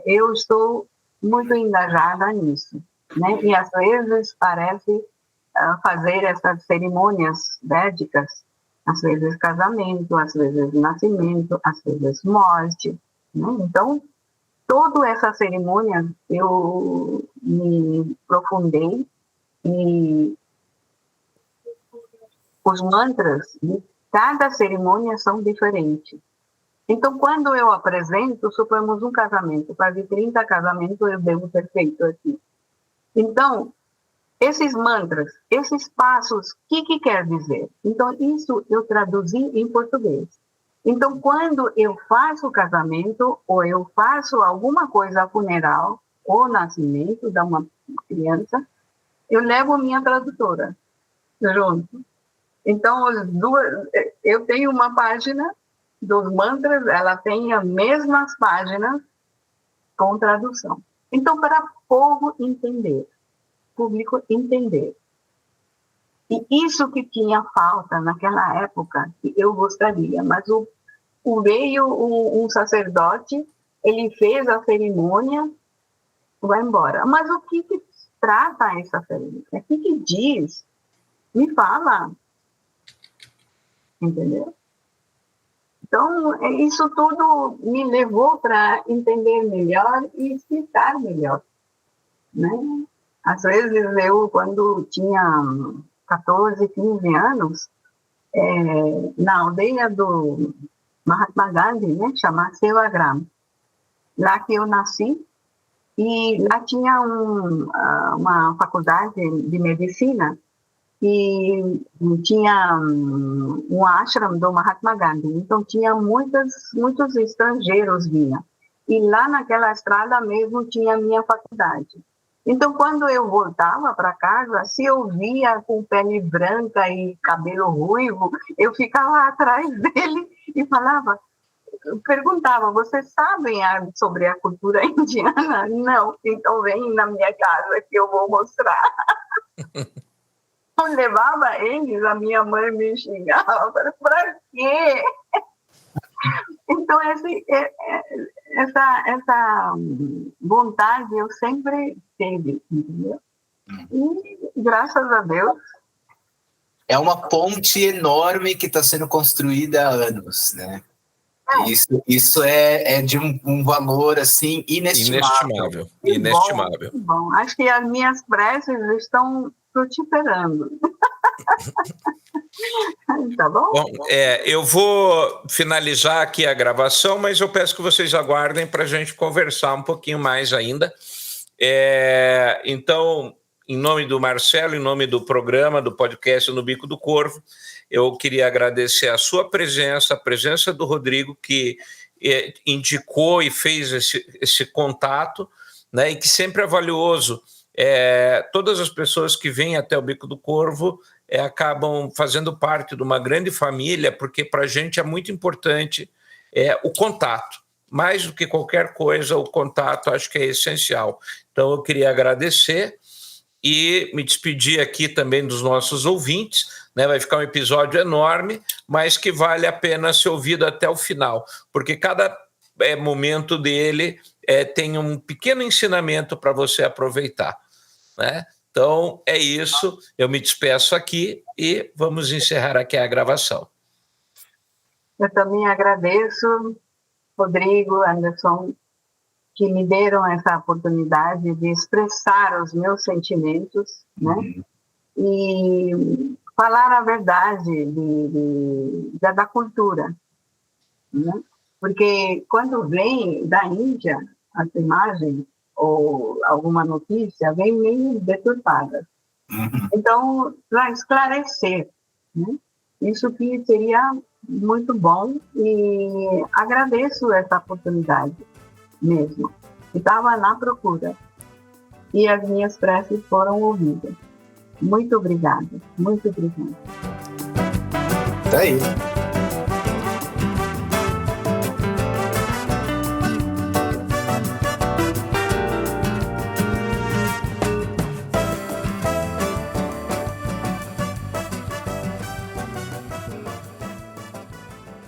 eu estou muito engajada nisso, né, e às vezes parece fazer essas cerimônias védicas, às vezes casamento, às vezes nascimento, às vezes morte, né? Então, toda essa cerimônia eu me aprofundei e os mantras de cada cerimônia são diferentes. Então, quando eu apresento, supomos um casamento, quase 30 casamentos eu devo ter feito aqui. Então, esses mantras, esses passos, o que quer dizer? Então, isso eu traduzi em português. Então, quando eu faço o casamento, ou eu faço alguma coisa funeral, ou nascimento de uma criança, eu levo minha tradutora junto. Então, eu tenho uma página dos mantras, ela tem as mesmas páginas com tradução. Então, para o povo entender, público entender. E isso que tinha falta naquela época, que eu gostaria, mas veio um sacerdote, ele fez a cerimônia, vai embora. Mas o que trata essa cerimônia? O que diz? Me fala. Entendeu? Então, isso tudo me levou para entender melhor e explicar melhor, né? Às vezes, eu, quando tinha 14, 15 anos, na aldeia do Mahatma Gandhi, né, chamada Sevagram, lá que eu nasci, e lá tinha uma faculdade de medicina, e tinha um ashram do Mahatma Gandhi, então tinha muitos estrangeiros vinham. E lá naquela estrada mesmo tinha a minha faculdade. Então, quando eu voltava para casa, se eu via com pele branca e cabelo ruivo, eu ficava atrás dele e perguntava, vocês sabem sobre a cultura indiana? Não, então vem na minha casa que eu vou mostrar. Eu levava eles, a minha mãe me xingava, para quê? Então, essa vontade eu sempre teve, entendeu? E, graças a Deus... É uma ponte enorme que está sendo construída há anos, né? Isso é de um valor, assim, inestimável. Inestimável. Bom, acho que as minhas preces estão frutiferando. Tá bom? Bom, eu vou finalizar aqui a gravação, mas eu peço que vocês aguardem para a gente conversar um pouquinho mais ainda. Então, em nome do Marcelo, em nome do programa, do podcast No Bico do Corvo, eu queria agradecer a sua presença, a presença do Rodrigo, que indicou e fez esse contato, né, e que sempre é valioso. Todas as pessoas que vêm até o Bico do Corvo acabam fazendo parte de uma grande família, porque para a gente é muito importante o contato. Mais do que qualquer coisa, o contato acho que é essencial. Então, eu queria agradecer e me despedir aqui também dos nossos ouvintes, né? Vai ficar um episódio enorme, mas que vale a pena ser ouvido até o final, porque cada momento dele tem um pequeno ensinamento para você aproveitar, né? Então, é isso. Eu me despeço aqui e vamos encerrar aqui a gravação. Eu também agradeço, Rodrigo, Anderson, que me deram essa oportunidade de expressar os meus sentimentos, né? E falar a verdade da cultura, né? Porque quando vem da Índia as imagens ou alguma notícia, vem meio deturpada. Então, para esclarecer, né? Isso que seria muito bom e agradeço essa oportunidade mesmo. Estava na procura e as minhas preces foram ouvidas. Muito obrigada, muito obrigada. Tá aí.